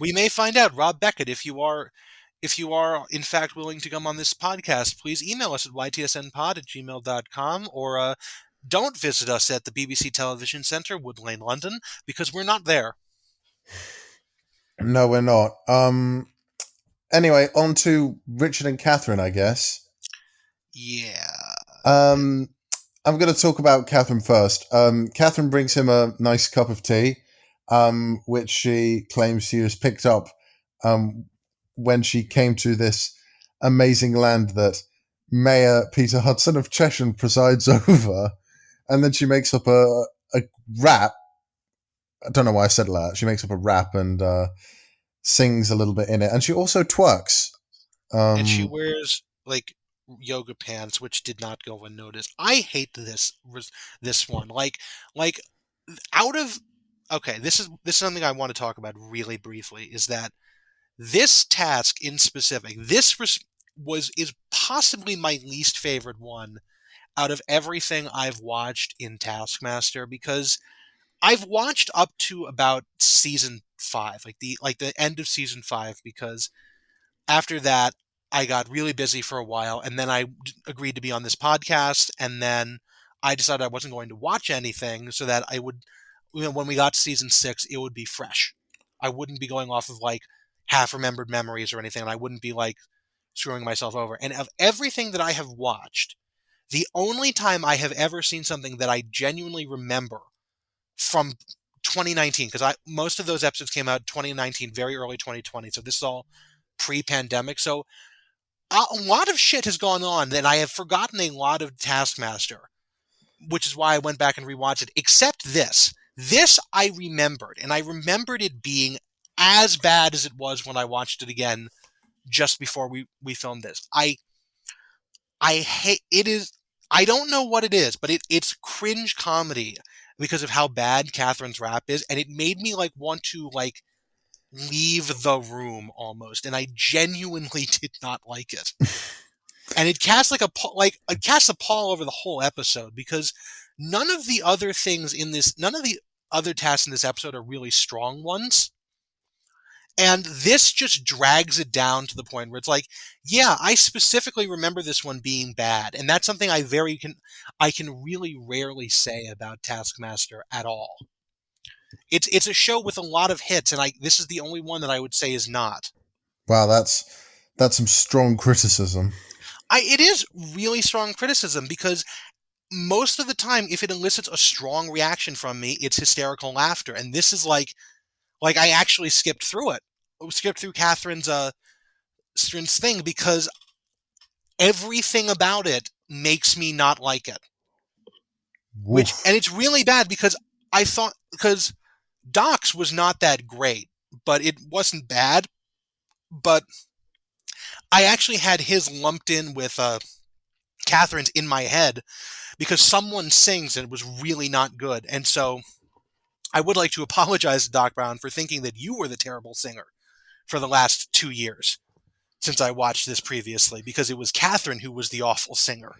We may find out. Rob Beckett, if you are in fact willing to come on this podcast, please email us at ytsnpod@gmail.com or don't visit us at the BBC Television Centre, Wood Lane, London, because we're not there. No, we're not. Anyway, on to Richard and Catherine, I guess. Yeah. I'm going to talk about Catherine first. Catherine brings him a nice cup of tea, which she claims she was picked up when she came to this amazing land that Mayor Peter Hudson of Chesham presides over. And then she makes up a rap. I don't know why I said that. She makes up a rap and sings a little bit in it. And she also twerks. And she wears like yoga pants, which did not go unnoticed. I hate this one. Like out of okay, this is something I want to talk about really briefly. Is that this task in specific? Is possibly my least favorite one out of everything I've watched in Taskmaster because I've watched up to about season 5, like the end of season 5, because after that I got really busy for a while, and then I agreed to be on this podcast, and then I decided I wasn't going to watch anything so that I would, when we got to season 6, it would be fresh. I wouldn't be going off of like half remembered memories or anything, and I wouldn't be like screwing myself over. And of everything that I have watched, the only time I have ever seen something that I genuinely remember from 2019, because most of those episodes came out 2019, very early 2020. So this is all pre-pandemic. So a lot of shit has gone on that I have forgotten a lot of Taskmaster, which is why I went back and rewatched it, except this. This I remembered, and I remembered it being as bad as it was when I watched it again just before we filmed this. I hate it. Is I don't know what it is, but it's cringe comedy because of how bad Catherine's rap is, and it made me want to leave the room almost, and I genuinely did not like it. And it casts it casts a pall over the whole episode because none of the other tasks in this episode are really strong ones. And this just drags it down to the point where it's yeah, I specifically remember this one being bad. And that's something I can really rarely say about Taskmaster at all. It's a show with a lot of hits, and this is the only one that I would say is not. Wow, that's some strong criticism. It is really strong criticism because most of the time, if it elicits a strong reaction from me, it's hysterical laughter. And this is I actually skipped through it. I skipped through Catherine's thing because everything about it makes me not like it. And it's really bad because because Doc's was not that great, but it wasn't bad. But I actually had his lumped in with Catherine's in my head because someone sings and it was really not good. And so I would like to apologize to Doc Brown for thinking that you were the terrible singer for the last 2 years since I watched this previously, because it was Catherine who was the awful singer.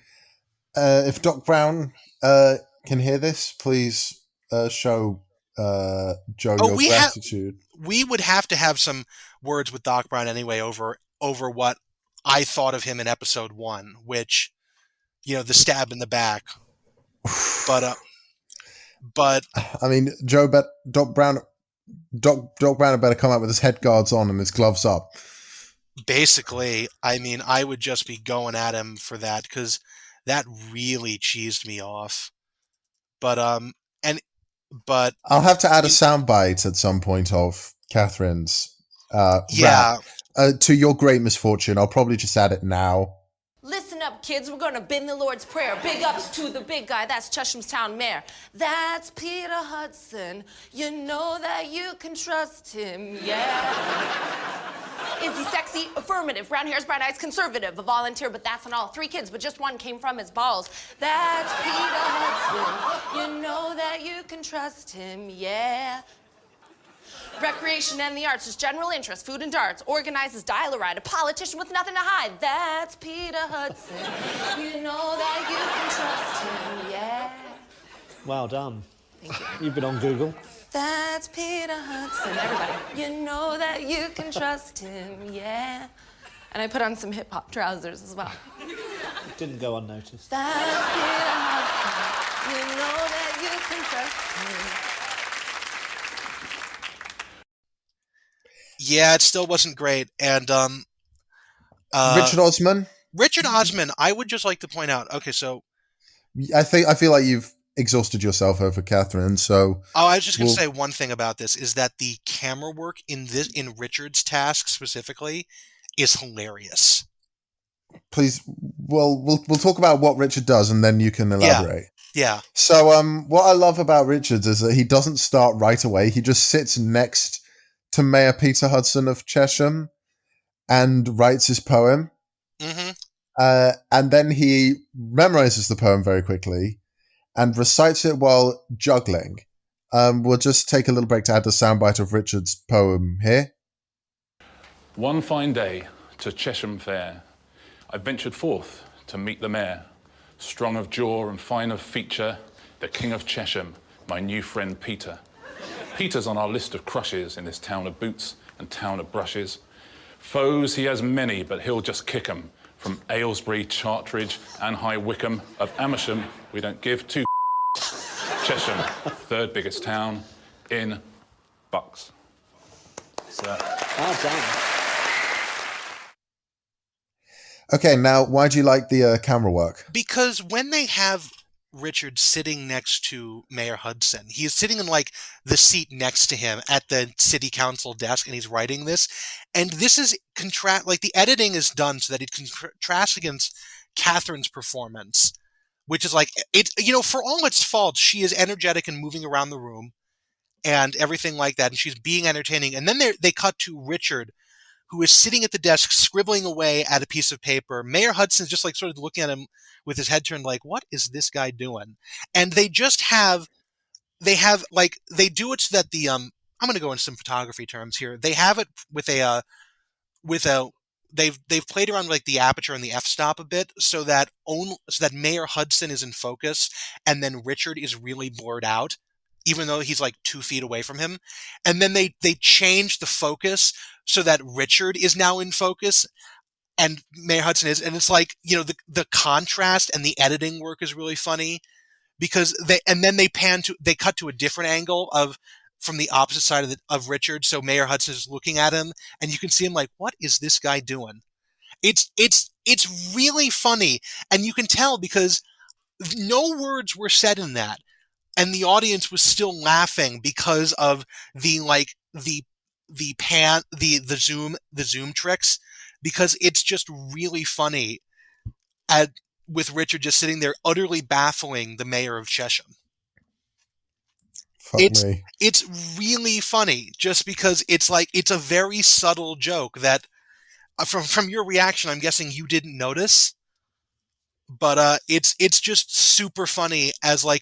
If Doc Brown can hear this, please show Joe your gratitude. We would have to have some words with Doc Brown anyway over what I thought of him in episode 1, which, the stab in the back. But I mean, Doc Brown had better come out with his head guards on and his gloves up. Basically, I mean, I would just be going at him for that because that really cheesed me off. But I'll have to add a soundbite at some point of Catherine's yeah. rap. To your great misfortune, I'll probably just add it now. Listen up, kids, we're gonna bend the Lord's Prayer. Big ups to the big guy, that's Chesham's town mayor. That's Peter Hudson, you know that you can trust him, yeah? Is he sexy? Affirmative. Brown hairs, brown eyes, conservative. A volunteer, but that's not all. 3 kids, but just one came from his balls. That's Peter Hudson, you know that you can trust him, yeah? Recreation and the arts, his general interest, food and darts, organizes dial-a-ride, a politician with nothing to hide. That's Peter Hudson. You know that you can trust him, yeah. Well done. Thank you. You've been on Google. That's Peter Hudson. Everybody. You know that you can trust him, yeah. And I put on some hip-hop trousers as well. It didn't go unnoticed. That's Peter Hudson. You know that you can trust him. Yeah, it still wasn't great. And Richard Osman. Richard Osman, I would just like to point out. Okay, so I feel like you've exhausted yourself over Catherine. So I was just going to say one thing about this is that the camera work in Richard's task specifically is hilarious. Please, we'll talk about what Richard does, and then you can elaborate. Yeah. So what I love about Richards is that he doesn't start right away. He just sits next to Mayor Peter Hudson of Chesham and writes his poem. Mm-hmm. And then he memorizes the poem very quickly and recites it while juggling. We'll just take a little break to add the soundbite of Richard's poem here. One fine day to Chesham fair, I ventured forth to meet the mayor. Strong of jaw and fine of feature, the king of Chesham, my new friend Peter. Peter's on our list of crushes in this town of boots and town of brushes. Foes he has many, but he'll just kick 'em. From Aylesbury, Chartridge and High Wycombe. Of Amersham, we don't give two Chesham, 3rd biggest town in Bucks. So, Well done. Okay, now why do you like the camera work? Because when they have Richard sitting next to Mayor Hudson, he is sitting in like the seat next to him at the city council desk, and he's writing this. And this is like the editing is done so that it contrasts against Catherine's performance, which is like it. For all its faults, she is energetic and moving around the room and everything like that, and she's being entertaining. And then they cut to Richard, who is sitting at the desk scribbling away at a piece of paper. Mayor Hudson's just like sort of looking at him with his head turned like, what is this guy doing? And they do it so that I'm going to go into some photography terms here. They have it with they've played around with like the aperture and the f-stop a bit so that Mayor Hudson is in focus and then Richard is really blurred out, even though he's like 2 feet away from him. And then they change the focus so that Richard is now in focus and Mayor Hudson is. And it's like, the contrast and the editing work is really funny because they cut to a different angle from the opposite side of Richard. So Mayor Hudson is looking at him and you can see him like, what is this guy doing? It's really funny. And you can tell because no words were said in that. And the audience was still laughing because of the zoom tricks, because it's just really funny with Richard just sitting there utterly baffling the mayor of Chesham. It's really funny just because it's a very subtle joke that from your reaction, I'm guessing you didn't notice, but it's just super funny as a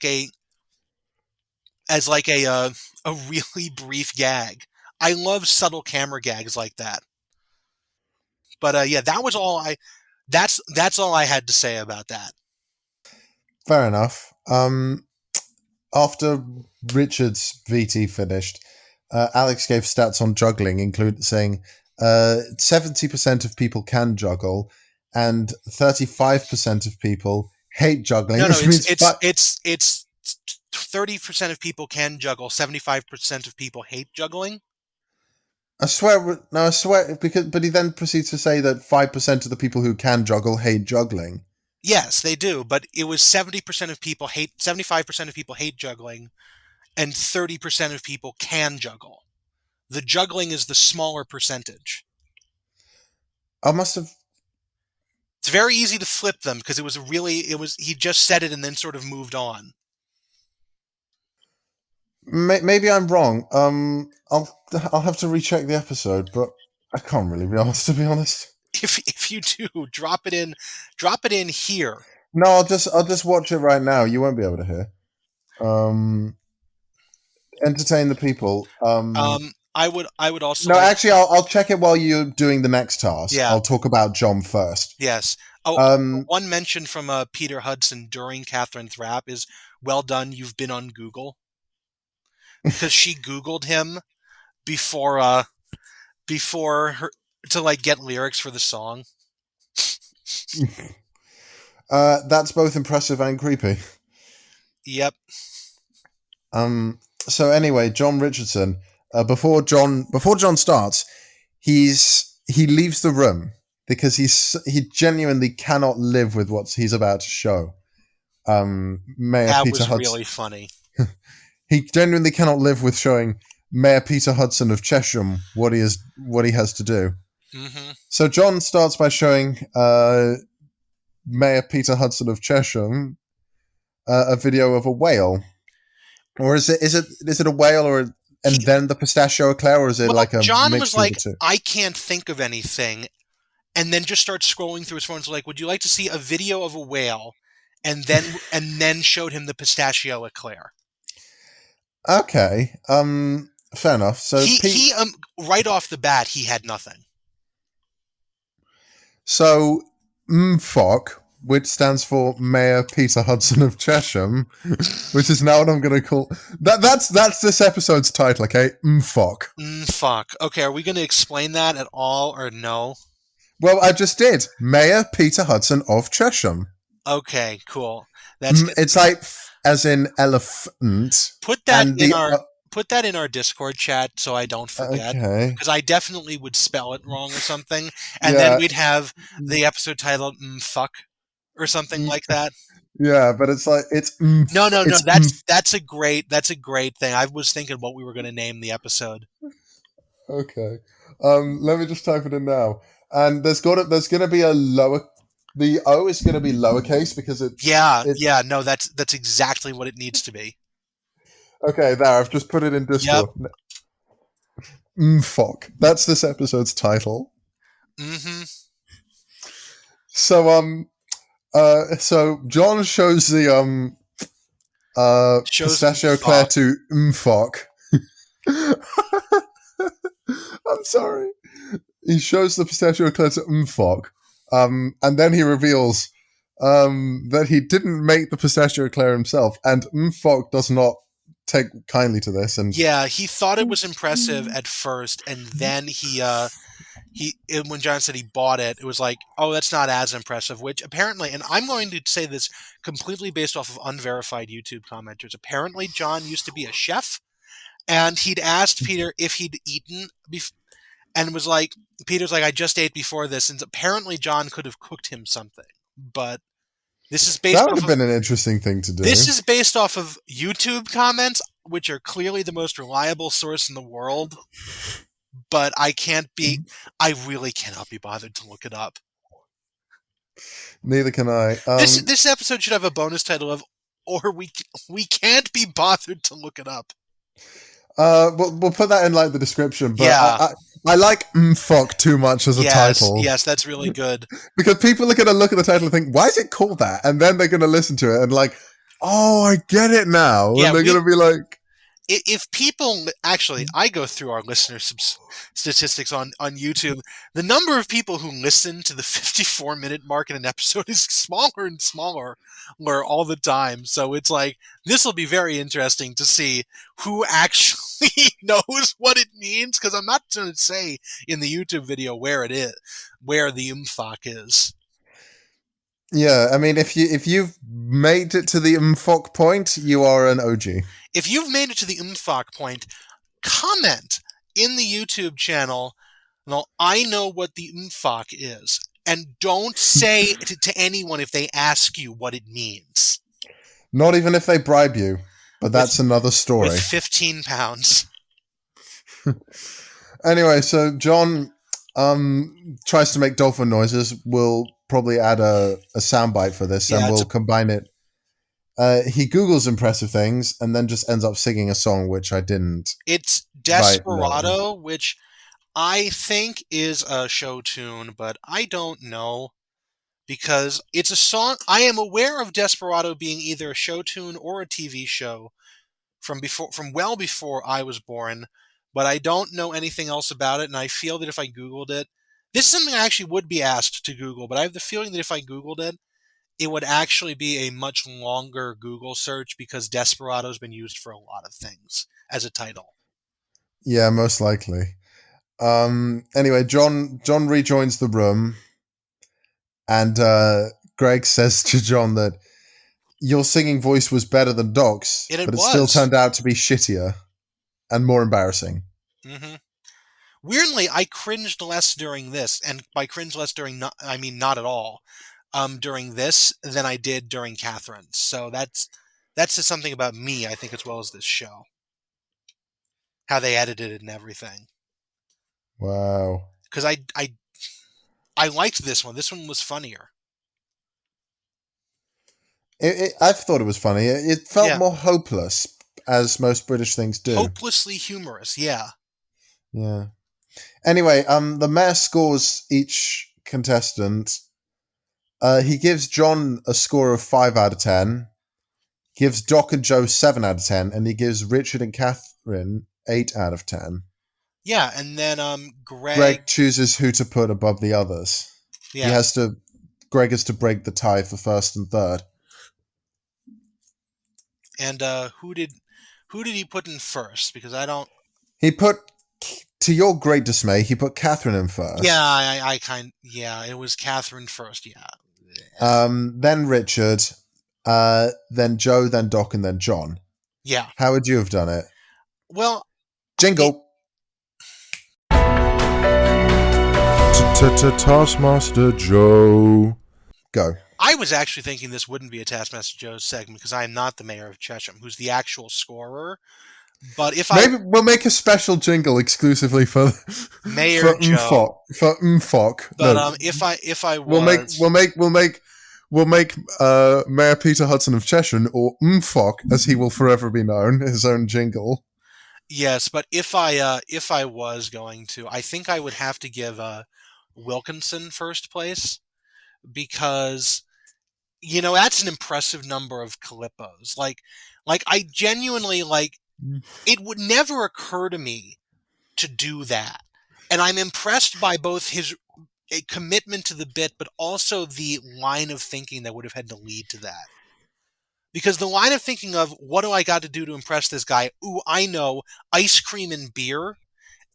really brief gag. I love subtle camera gags like that. But yeah, that was all that's all I had to say about that. Fair enough. After Richard's VT finished, Alex gave stats on juggling, saying 70% of people can juggle and 35% of people hate juggling. No, it's 30% of people can juggle, 75% of people hate juggling. I swear, but he then proceeds to say that 5% of the people who can juggle hate juggling. Yes, they do, but it was 75% of people hate juggling, and 30% of people can juggle. The juggling is the smaller percentage. It's very easy to flip them because he just said it and then sort of moved on. Maybe I'm wrong. I'll have to recheck the episode, but I can't really be honest, to be honest. If you do, drop it in here. No, I'll just watch it right now. You won't be able to hear. Entertain the people. I would also. No, actually, I'll check it while you're doing the next task. Yeah. I'll talk about John first. Yes. One mention from Peter Hudson during Catherine's rap is, "Well done, you've been on Google," because she Googled him before her to get lyrics for the song. That's both impressive and creepy. Yep. So anyway, John Richardson. Before John starts, he leaves the room because he genuinely cannot live with what he's about to show. Mayor that Peter was Hudson. Really funny. He genuinely cannot live with showing Mayor Peter Hudson of Chesham what he has to do. Mm-hmm. So John starts by showing Mayor Peter Hudson of Chesham a video of a whale, or is it a whale then the Pistachio Eclair, or is it like a John mix was of like, the two? I can't think of anything, and then just starts scrolling through his phone. So like, would you like to see a video of a whale, and then showed him the Pistachio Eclair. Okay, fair enough. So he right off the bat he had nothing. So MPHoC, which stands for Mayor Peter Hudson of Chesham, which is now what I'm going to call that's this episode's title. Okay, MPHoC. MPHoC. Okay, are we going to explain that at all or no? Well, I just did. Mayor Peter Hudson of Chesham. Okay, cool. It's like as in elephant. Put that put that in our Discord chat so I don't forget. Okay. Because I definitely would spell it wrong or something. And then Yeah. we'd have the episode titled MPHoC or something Mm, like that. Yeah, but it's like it's No, it's that's a great thing. I was thinking what we were going to name the episode. okay. Let me just type it in now. And there's gonna be a lower. The O is gonna be lowercase because it's Yeah, no, that's exactly what it needs to be. okay. There, I've just put it in Discord. Fuck. That's this episode's title. Mm-hmm. So so John shows the Shows Pistachio Eclair to fuck. I'm sorry. He shows the Pistachio Eclair to fuck. And then he reveals that he didn't make the Pistachio Eclair himself, and fuck does not take kindly to this. And Yeah, he thought it was impressive at first, and then when John said he bought it, it was like, oh, that's not as impressive. Which apparently, and I'm going to say this completely based off of unverified YouTube commenters. Apparently, John used to be a chef, and he'd asked Peter if he'd eaten, and was like, Peter's like, I just ate before this, and apparently John could have cooked him something, but this is based that would off have been an interesting thing to do. This is based off of YouTube comments, which are clearly the most reliable source in the world. But I really cannot be bothered to look it up. Neither can I. This episode should have a bonus title of, or we can't be bothered to look it up. We'll put that in like the description. But Yeah. I like fuck too much as a title. Yes, that's really good. Because people are going to look at the title and think, why is it called that? And then they're going to listen to it and like, oh, I get it now. Yeah, and they're going to be like... If people... Actually, I go through our listener statistics on YouTube. The number of people who listen to the 54-minute mark in an episode is smaller and smaller all the time. So it's like, this will be very interesting to see who actually knows what it means, because I'm not going to say in the YouTube video where the MPHoC is. Yeah, I mean, if you've made it to the MPHoC point, you are an OG. If you've made it to the MPHoC point, comment in the YouTube channel, well, I know what the MPHoC is. And don't say to anyone if they ask you what it means. Not even if they bribe you, but that's another story. With 15 pounds. Anyway, so John tries to make dolphin noises. We'll probably add a soundbite for this, and we'll combine it. He Googles impressive things and then just ends up singing a song, which I didn't. It's Desperado, which I think is a show tune, but I don't know, because it's a song. I am aware of Desperado being either a show tune or a TV show from well before I was born, but I don't know anything else about it, and I feel that if I Googled it, this is something I actually would be asked to Google, but I have the feeling that if I Googled it, it would actually be a much longer Google search, because Desperado's been used for a lot of things as a title. Yeah, most likely. Anyway, John rejoins the room, and Greg says to John that your singing voice was better than Doc's, but it still turned out to be shittier and more embarrassing. Mm-hmm. Weirdly, I cringed less during this, and by cringe less I mean not at all, during this than I did during Catherine's. So that's just something about me, I think, as well as this show. How they edited it and everything. Wow. Because I liked this one. This one was funnier. I thought it was funny. It felt more hopeless, as most British things do. Hopelessly humorous, yeah. Yeah. Anyway, the mayor scores each contestant. He gives John a score of 5 out of 10, gives Doc and Joe 7 out of 10, and he gives Richard and Catherine 8 out of 10. Yeah, and then Greg chooses who to put above the others. Yeah. Greg has to break the tie for first and third. And who did he put in first? Because I don't... He put, to your great dismay, he put Catherine in first. Yeah, it was Catherine first, yeah. Then Richard, then Joe, then Doc, and then John. Yeah. How would you have done it? Well, Jingle. Taskmaster Joe. Go. I was actually thinking this wouldn't be a Taskmaster Joe's segment because I am not the mayor of Chesham, who's the actual scorer. But if Maybe we'll make a special jingle exclusively for Mayor Joe, for MPHoC. but No, if I we'll was, make Mayor Peter Hudson of Chesham, or MPHoC as he will forever be known, his own jingle. yes, but if I was going to, I think I would have to give Wilkinson first place because that's an impressive number of Calippos. Like I genuinely like. It would never occur to me to do that. And I'm impressed by both his commitment to the bit, but also the line of thinking that would have had to lead to that. Because the line of thinking of, what do I got to do to impress this guy? Ooh, I know, ice cream and beer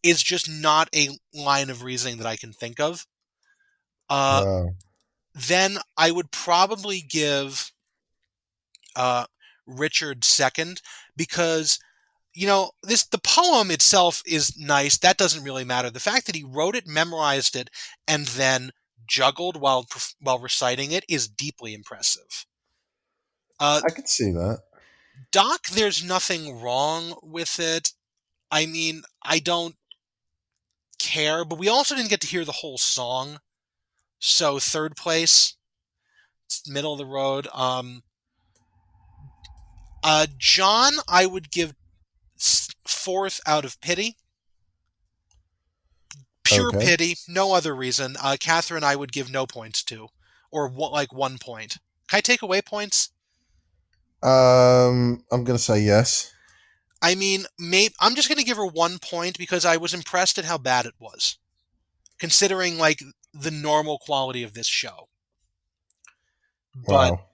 is just not a line of reasoning that I can think of. Wow. Then I would probably give Richard second because the poem itself is nice. That doesn't really matter. The fact that he wrote it, memorized it, and then juggled while reciting it is deeply impressive. I could see that. Doc, there's nothing wrong with it. I mean, I don't care, but we also didn't get to hear the whole song. So third place, it's middle of the road. John, I would give fourth out of pity. Pure Okay. pity, no other reason. Catherine, I would give no points to, or like 1 point. Can I take away points? I'm gonna say yes. I mean, I'm just going to give her 1 point because I was impressed at how bad it was, considering like the normal quality of this show. But Wow.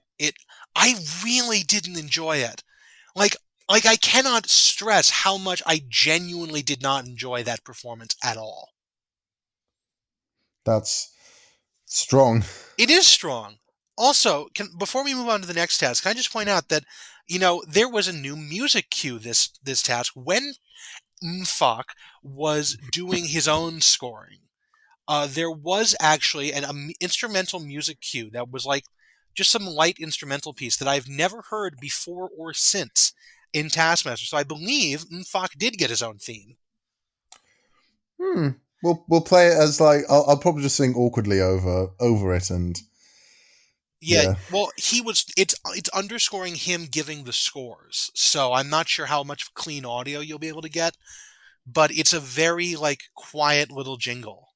I really didn't enjoy it. Like I cannot stress how much I genuinely did not enjoy that performance at all. That's strong. It is strong. Also, before we move on to the next task, can I just point out that there was a new music cue this task when MPHoC was doing his own scoring. There was actually an instrumental music cue that was like just some light instrumental piece that I've never heard before or since in Taskmaster. So I believe MPHoC did get his own theme. We'll play it as like I'll probably just sing awkwardly over it and Yeah, well, it's underscoring him giving the scores. So I'm not sure how much clean audio you'll be able to get, but it's a very like quiet little jingle.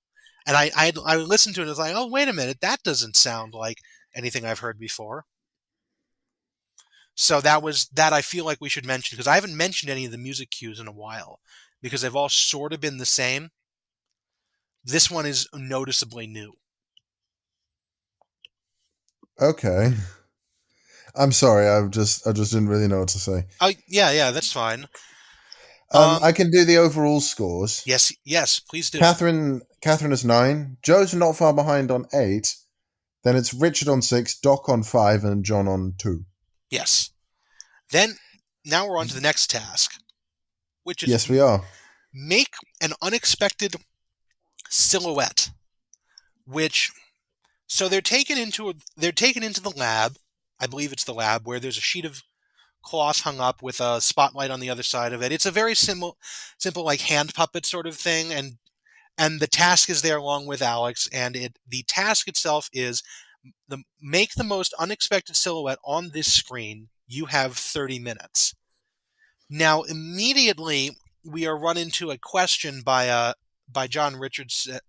And I listened to it and was like, "Oh, wait a minute, that doesn't sound like anything I've heard before." So that I feel like we should mention because I haven't mentioned any of the music cues in a while because they've all sort of been the same. This one is noticeably new. Okay. I'm sorry, I just didn't really know what to say. Oh, yeah, that's fine. I can do the overall scores. Yes, please do. Catherine is 9. Joe's not far behind on 8. Then it's Richard on 6, Doc on 5, and John on 2. Yes. Then now we're on to the next task, which is Yes, we are. make an unexpected silhouette. So they're taken into the lab. I believe it's the lab where there's a sheet of cloth hung up with a spotlight on the other side of it. It's a very simple like hand puppet sort of thing, and the task is there along with Alex. And the task itself is make the most unexpected silhouette on this screen. You have 30 minutes. Now, immediately we are run into a question by John Richardson,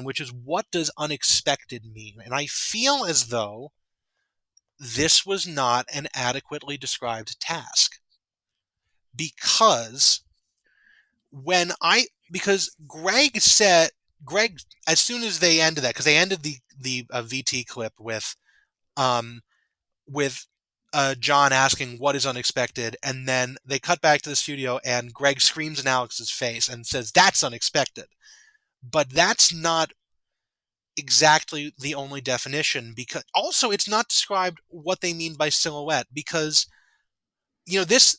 which is, what does unexpected mean? And I feel as though this was not an adequately described task because Greg, as soon as they ended that, because they ended the VT clip with John asking what is unexpected, and then they cut back to the studio and Greg screams in Alex's face and says that's unexpected. But that's not exactly the only definition, because also it's not described what they mean by silhouette, because this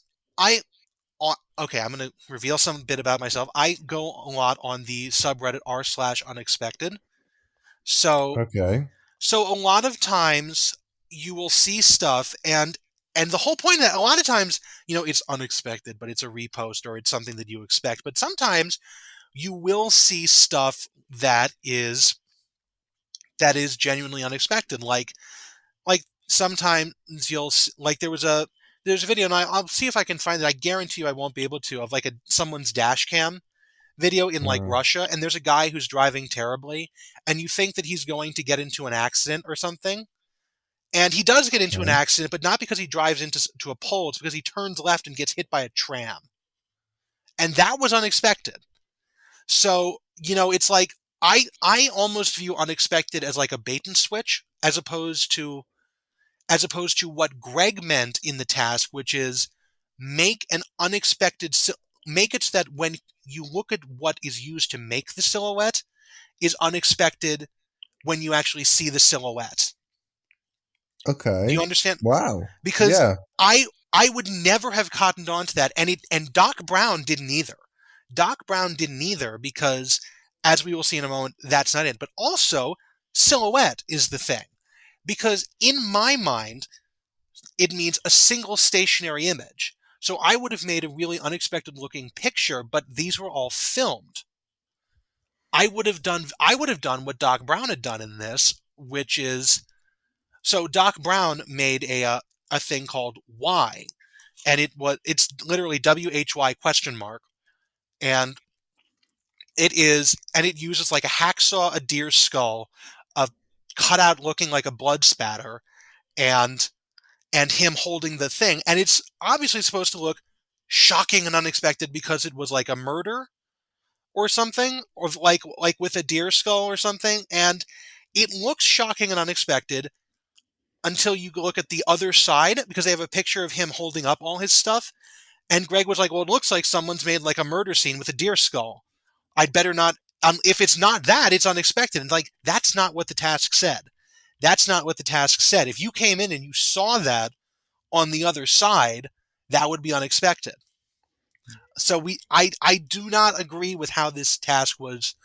okay, I'm going to reveal some bit about myself. I go a lot on the subreddit r/unexpected. So Okay. so a lot of times you will see stuff, and the whole point of that, a lot of times, it's unexpected, but it's a repost or it's something that you expect. But sometimes you will see stuff that is genuinely unexpected. Like sometimes like there's a video, and I'll see if I can find it. I guarantee you I won't be able to, of like someone's dash cam video in like Mm, Russia, and there's a guy who's driving terribly, and you think that he's going to get into an accident or something. And he does get into an okay. accident, but not because he drives into to a pole. It's because he turns left and gets hit by a tram. And that was unexpected. So, it's like I almost view unexpected as like a bait and switch, as opposed to what Greg meant in the task, which is make an unexpected make it so that when you look at what is used to make the silhouette is unexpected when you actually see the silhouette. Do you Okay. understand? Wow. Because Yeah. I would never have cottoned on to that, and Doc Brown didn't either. Doc Brown didn't either because, as we will see in a moment, that's not it. But also, silhouette is the thing, because in my mind, it means a single stationary image. So I would have made a really unexpected looking picture, but these were all filmed. I would have done what Doc Brown had done in this, which is, so Doc Brown made a thing called Y, and it's literally WHY question mark, and it uses like a hacksaw, a deer's skull, a cutout looking like a blood spatter, and him holding the thing, and it's obviously supposed to look shocking and unexpected because it was like a murder or something, or like with a deer skull or something, and it looks shocking and unexpected until you look at the other side, because they have a picture of him holding up all his stuff. And Greg was like, well, it looks like someone's made like a murder scene with a deer skull. I'd better not. If it's not that, it's unexpected. And like, that's not what the task said. That's not what the task said. If you came in and you saw that on the other side, that would be unexpected. So I do not agree with how this task was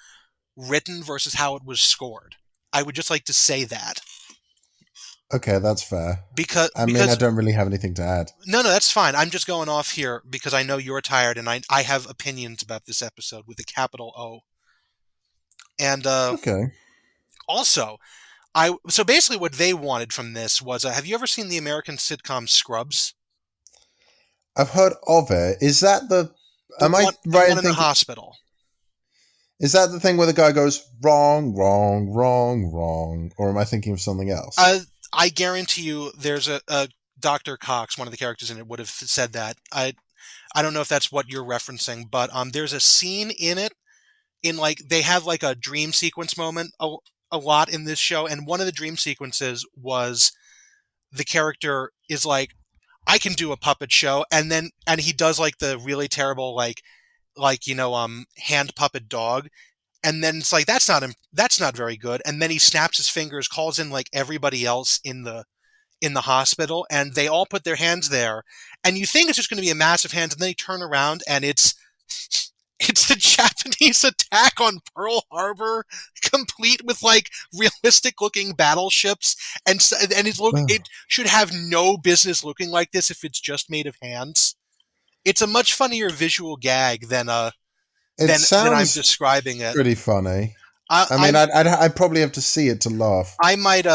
written versus how it was scored. I would just like to say that Okay, that's fair. because I mean, I because don't really have anything to add. no, that's fine. I'm just going off here because I know you're tired, and I have opinions about this episode with a capital O. And Okay. also, so basically what they wanted from this was, have you ever seen the American sitcom Scrubs? I've heard of it. Is that the? The Am I one the right one in in the thinking? hospital. Is that the thing where the guy goes wrong, wrong, wrong, wrong, or am I thinking of something else? I guarantee you, there's a Dr. Cox, one of the characters in it, would have said that. I don't know if that's what you're referencing, but there's a scene in it, in like they have like a dream sequence moment a lot in this show, and one of the dream sequences was the character is like, I can do a puppet show, and he does like the really terrible hand puppet dog, and then it's like that's not very good, and then he snaps his fingers, calls in like everybody else in the hospital, and they all put their hands there, and you think it's just going to be a massive hands, and then they turn around and it's the Japanese attack on Pearl Harbor, complete with like realistic looking battleships, and it should have no business looking like this if it's just made of hands. It's a much funnier visual gag It than I'm sounds describing it. pretty funny. I I mean, I'm I'd probably have to see it to laugh. I might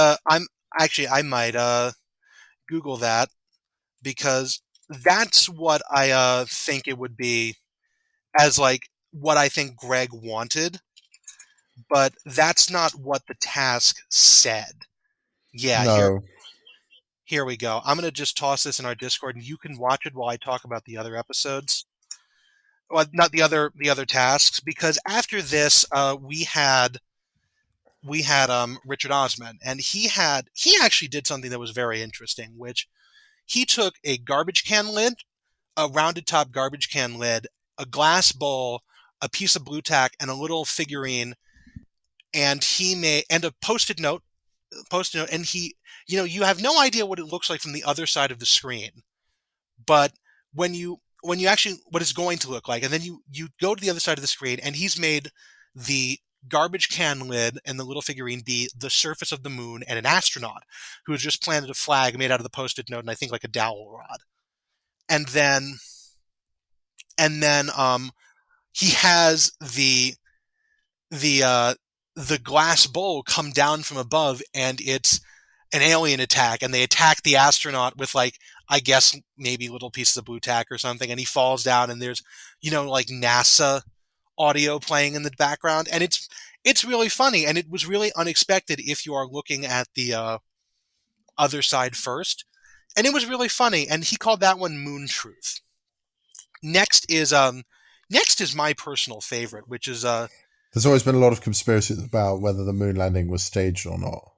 Google that, because that's what I think it would be, as like what I think Greg wanted, but that's not what the task said. Yeah, here No. here we go. I'm gonna just toss this in our Discord, and you can watch it while I talk about the other episodes. Well, not the other tasks, because after this, we had Richard Osman, and he actually did something that was very interesting, which he took a garbage can lid, a rounded top garbage can lid, a glass bowl, a piece of blue tack, and a little figurine, and he made and a post-it note, and you have no idea what it looks like from the other side of the screen, but when you what it's going to look like, and then you go to the other side of the screen, and he's made the garbage can lid and the little figurine be the surface of the moon and an astronaut who has just planted a flag made out of the Post-it note and I think like a dowel rod. And then he has the the glass bowl come down from above, and it's an alien attack, and they attack the astronaut with like, I guess maybe little pieces of blue tack or something, and he falls down, and there's like NASA audio playing in the background, and it's really funny, and it was really unexpected if you are looking at the other side first, and it was really funny, and he called that one Moon Truth. Next is my personal favorite, which is There's always been a lot of conspiracies about whether the moon landing was staged or not.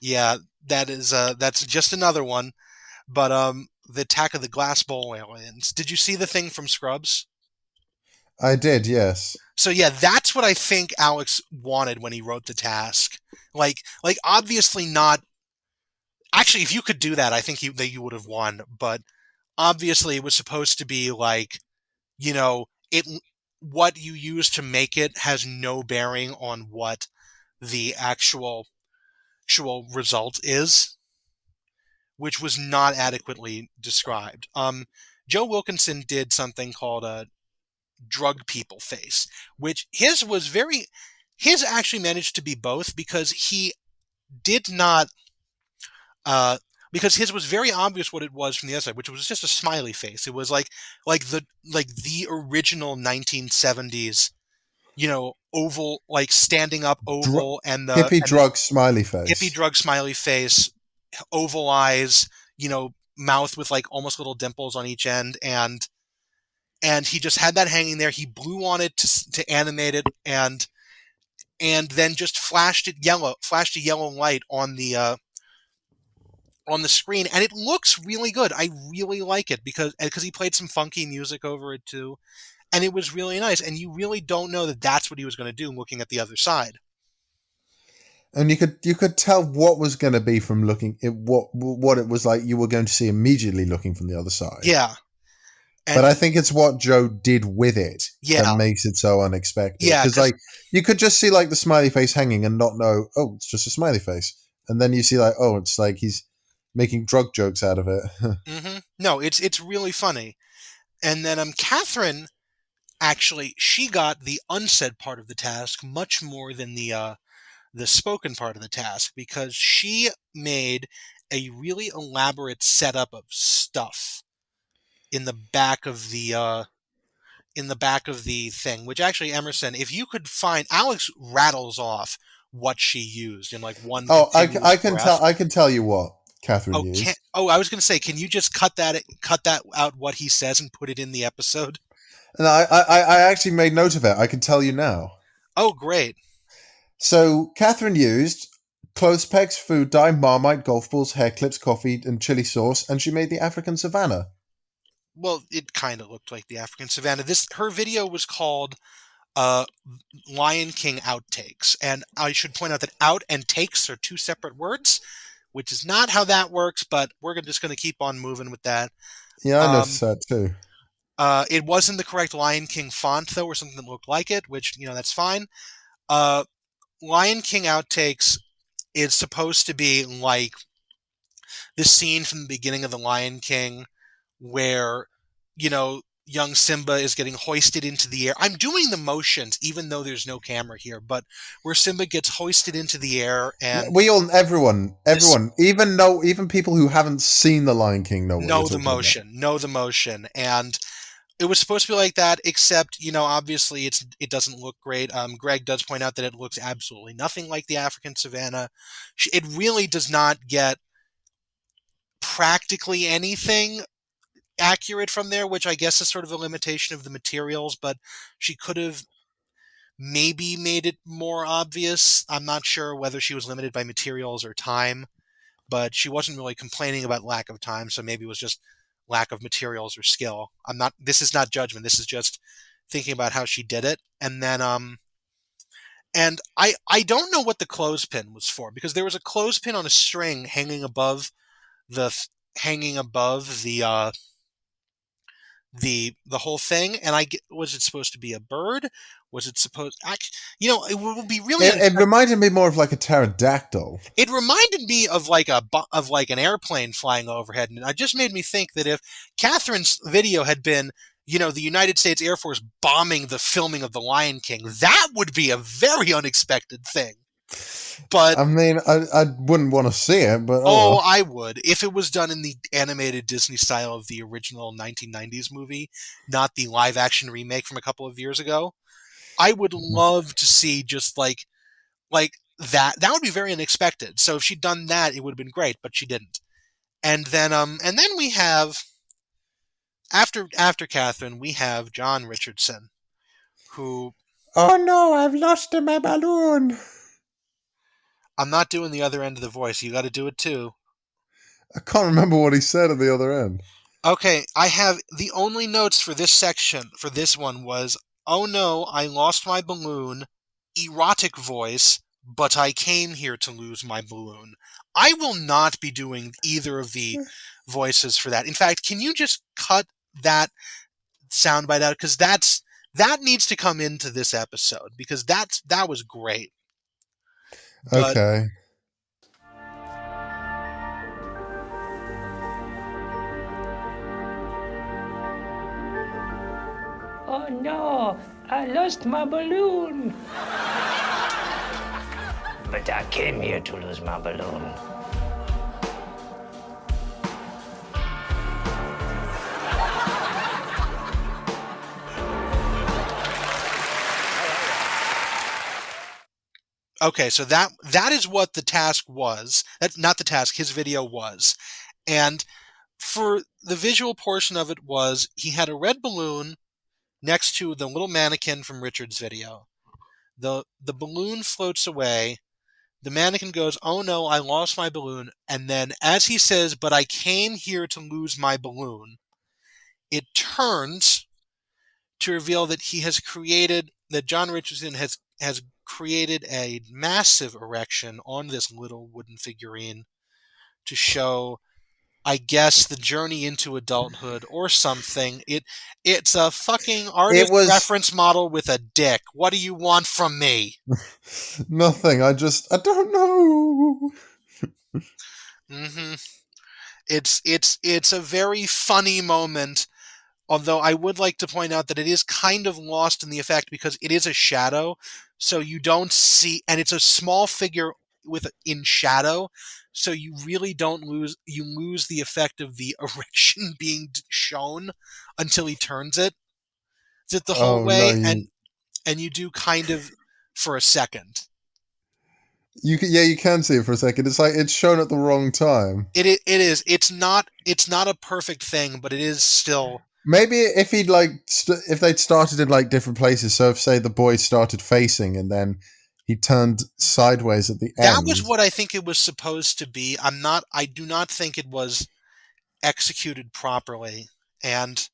yeah, that's just another one. But the attack of the glass bowl aliens. Did you see the thing from Scrubs? I did, yes. So yeah, that's what I think Alex wanted when he wrote the task. Like obviously not. Actually, if you could do that, I think you would have won. But obviously, it was supposed to be like, it. What you use to make it has no bearing on what the actual result is, which was not adequately described. Joe Wilkinson did something called a drug people face, which his actually managed to be both because he did not, because his was very obvious what it was from the other side, which was just a smiley face. It was like the original 1970s, oval, like standing up oval, and hippie drug smiley face. Hippie drug smiley face, oval eyes, mouth with like almost little dimples on each end, and he just had that hanging there. He blew on it to animate it, and then just flashed a yellow light on the screen, and it looks really good. I really like it because he played some funky music over it too, and it was really nice. And you really don't know that that's what he was going to do looking at the other side. And you could tell what was going to be from looking at what it was like you were going to see immediately looking from the other side. Yeah. But I think it's what Joe did with it that makes it so unexpected. Yeah, because like you could just see like the smiley face hanging and not know, oh, it's just a smiley face, and then you see like, oh, it's like he's making drug jokes out of it. Mm-hmm. No, it's really funny. And then Catherine, actually, she got the unsaid part of the task much more than the spoken part of the task, because she made a really elaborate setup of stuff in the back of the thing, which actually, Emerson, if you could find, Alex rattles off what she used in like one. Oh, I can tell you what Catherine used. I was going to say, can you just cut that out what he says and put it in the episode? And I actually made note of it. I can tell you now. Oh, great. So Catherine used clothes pegs, food dye, Marmite, golf balls, hair clips, coffee, and chili sauce, and she made the African savannah. Well, it kind of looked like the African savannah. Her video was called Lion King Outtakes, and I should point out that out and takes are two separate words, which is not how that works, but we're just going to keep on moving with that. Yeah, I noticed that too. It wasn't the correct Lion King font, though, or something that looked like it, which, that's fine. Lion King Outtakes is supposed to be like the scene from the beginning of The Lion King where, young Simba is getting hoisted into the air. I'm doing the motions, even though there's no camera here, but where Simba gets hoisted into the air, and everyone, even people who haven't seen The Lion King know the motion, and it was supposed to be like that, except, obviously it doesn't look great. Greg does point out that it looks absolutely nothing like the African savannah. It really does not get practically anything accurate from there, which I guess is sort of a limitation of the materials, but she could have maybe made it more obvious. I'm not sure whether she was limited by materials or time, but she wasn't really complaining about lack of time, so maybe it was just lack of materials or skill. This is not judgment, this is just thinking about how she did it. And then and I don't know what the clothespin was for, because there was a clothespin on a string hanging above the the whole thing. And was it supposed to be a bird? Was it supposed? It would be really. It reminded me more of like a pterodactyl. It reminded me of like an airplane flying overhead, and it just made me think that if Catherine's video had been, the United States Air Force bombing the filming of The Lion King, that would be a very unexpected thing. But I mean, I wouldn't want to see it, but well. I would if it was done in the animated Disney style of the original 1990s movie, not the live action remake from a couple of years ago. I would love to see just like that. That would be very unexpected. So if she'd done that, it would have been great, but she didn't. And then we have after Catherine, we have John Richardson, who. Oh no, I've lost my balloon. I'm not doing the other end of the voice. You got to do it too. I can't remember what he said at the other end. Okay, I have the only notes for this section, for this one was, oh no, I lost my balloon, erotic voice, but I came here to lose my balloon. I will not be doing either of the voices for that. In fact, can you just cut that soundbite out? Because that needs to come into this episode, because that was great. But, okay. Oh no, I lost my balloon. But I came here to lose my balloon. okay, so that is what the task was. That's not the task, his video was. And for the visual portion of it was, he had a red balloon next to the little mannequin from Richard's video. The balloon floats away. The mannequin goes, oh no, I lost my balloon. And then as he says, but I came here to lose my balloon, it turns to reveal that John Richardson has created a massive erection on this little wooden figurine to show, I guess, the journey into adulthood or something. It's a fucking artist reference model with a dick. What do you want from me? Nothing. I don't know. Mm-hmm. It's a very funny moment. Although I would like to point out that it is kind of lost in the effect because it is a shadow, so you don't see, and it's a small figure in shadow, so you really don't lose. You lose the effect of the erection being shown until he turns it. Is it the whole way? No, and you do kind of for a second. You can see it for a second. It's like it's shown at the wrong time. It is. It's not a perfect thing, but it is still. Maybe if he'd if they'd started in like different places, so if say the boy started facing and then he turned sideways at the end. That was what I think it was supposed to be. I do not think it was executed properly. And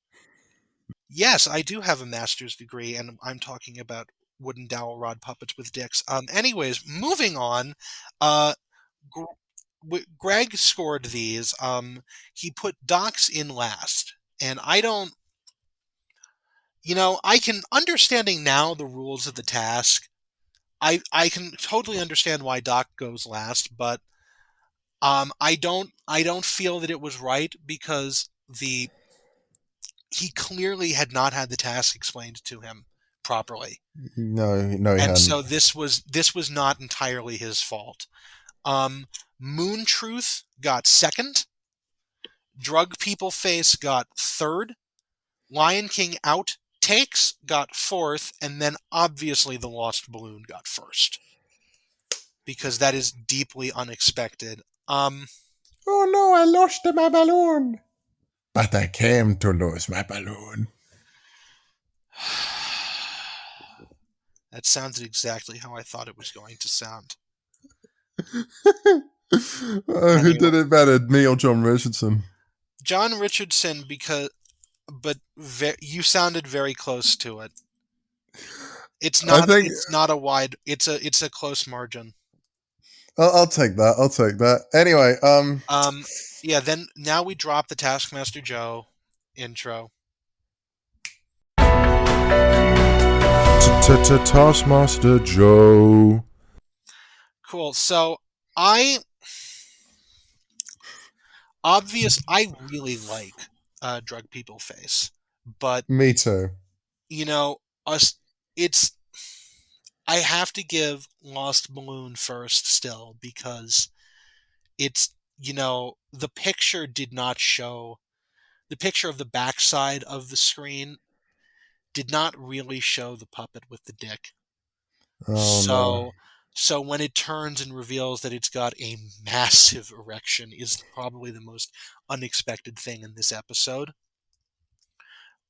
yes, I do have a master's degree, and I'm talking about wooden dowel rod puppets with dicks. Anyways, moving on. Greg scored these. He put Doc's in last. And I don't, I can, understanding now the rules of the task, I can totally understand why Doc goes last, but I don't feel that it was right because he clearly had not had the task explained to him properly. No, he and hadn't. So this was not entirely his fault. Moon Truth got second. Drug People Face got third. Lion King Outtakes got fourth, and then obviously the Lost Balloon got first. Because that is deeply unexpected. Oh no, I lost my balloon. But I came to lose my balloon. That sounded exactly how I thought it was going to sound. Who did it better, me or John Richardson? John Richardson, you sounded very close to it. It's not. It's not a wide. It's a close margin. I'll take that. Anyway, Yeah. Then now we drop the Taskmaster Joe intro. Taskmaster Joe. Cool. So I really like Drug People Face, but Me too. you know, us it's I have to give Lost Balloon first still because it's the picture did not show the picture of the backside of the screen did not really show the puppet with the dick. Oh no. So when it turns and reveals that it's got a massive erection is probably the most unexpected thing in this episode.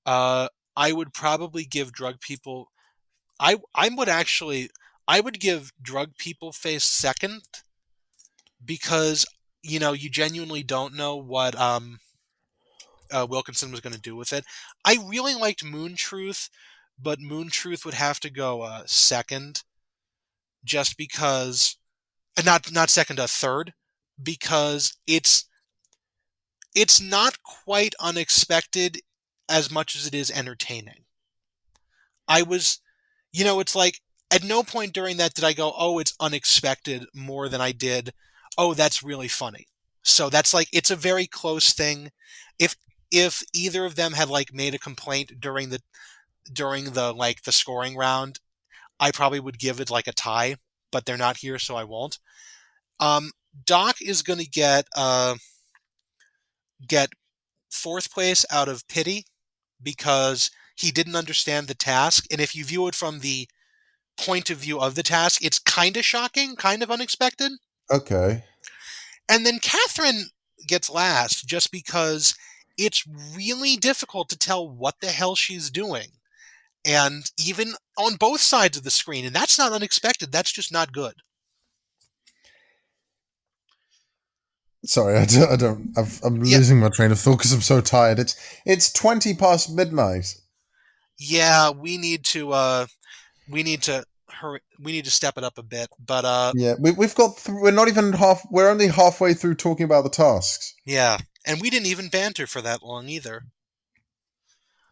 I would probably give Drug People I would give Drug People Face second because you genuinely don't know what Wilkinson was going to do with it. I really liked Moon Truth, but Moon Truth would have to go second, just because, not second, third, because it's not quite unexpected as much as it is entertaining. I was, it's like at no point during that did I go, oh, it's unexpected more than I did, oh, that's really funny. So that's like it's a very close thing. If either of them had like made a complaint during the like the scoring round, I probably would give it like a tie, but they're not here, so I won't. Doc is going to get fourth place out of pity because he didn't understand the task, and if you view it from the point of view of the task, it's kind of shocking, kind of unexpected. Okay. And then Catherine gets last just because it's really difficult to tell what the hell she's doing. And even on both sides of the screen, and that's not unexpected, that's just not good. Sorry, I don't. I'm losing my train of thought because I'm so tired. It's 20 past midnight. Yeah, we need to hurry. We need to step it up a bit. But Yeah, we've got. We're not even half. We're only halfway through talking about the tasks. yeah, and we didn't even banter for that long either.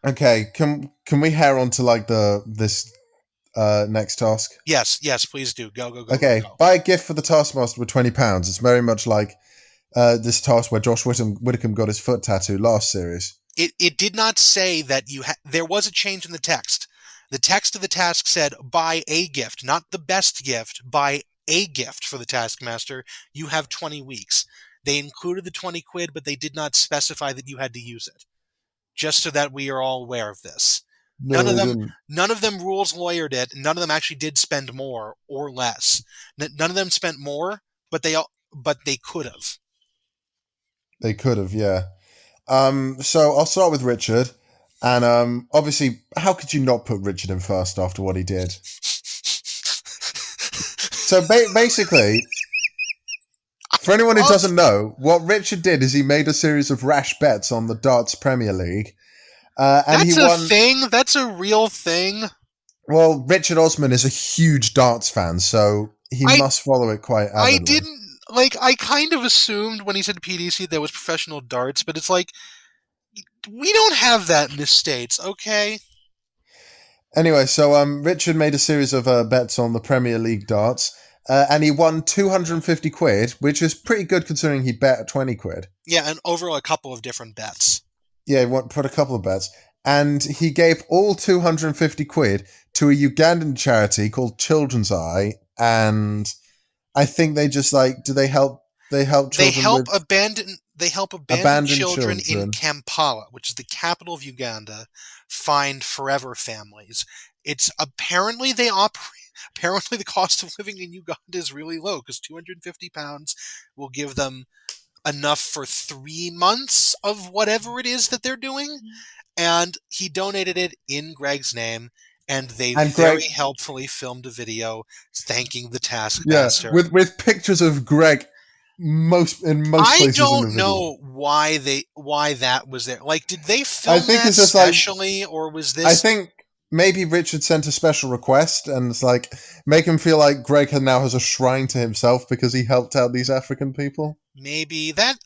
Okay, can we hair on to like this next task? Yes, please do. Go. Okay, Go. buy a gift for the Taskmaster with £20. It's very much like this task where Josh Widdicombe got his foot tattooed last series. It did not say that there was a change in the text. The text of the task said, buy a gift, not the best gift, buy a gift for the Taskmaster. You have 20 weeks. They included the 20 quid, but they did not specify that you had to use it. Just so that we are all aware of this. No, they didn't. None of them rules lawyered it. None of them actually did spend more or less. None of them spent more, but they could have. They could have, yeah. So I'll start with Richard, and obviously, how could you not put Richard in first after what he did? So basically, for anyone who doesn't know, what Richard did is he made a series of rash bets on the Darts Premier League, and That's he won. a thing. That's a real thing. Well, Richard Osman is a huge darts fan, so he must follow it quite avidly. I didn't I kind of assumed when he said PDC there was professional darts, but it's like we don't have that in the States, okay? Anyway, so Richard made a series of bets on the Premier League darts, and he won 250 quid, which is pretty good considering he bet 20 quid. Yeah, and over a couple of different bets. Yeah, he put a couple of bets. And he gave all 250 quid to a Ugandan charity called Children's Eye, and I think they just do they help children They help abandoned children in Kampala, which is the capital of Uganda, find forever families. It's apparently apparently the cost of living in Uganda is really low because £250 will give them enough for 3 months of whatever it is that they're doing. And he donated it in Greg's name, and they very helpfully filmed a video thanking the Taskmaster. Yeah, with pictures of Greg in most places. I don't know why that was there. Like, did they film that specially, or was this? I think maybe Richard sent a special request, and it's like make him feel like Greg now has a shrine to himself because he helped out these African people. Maybe that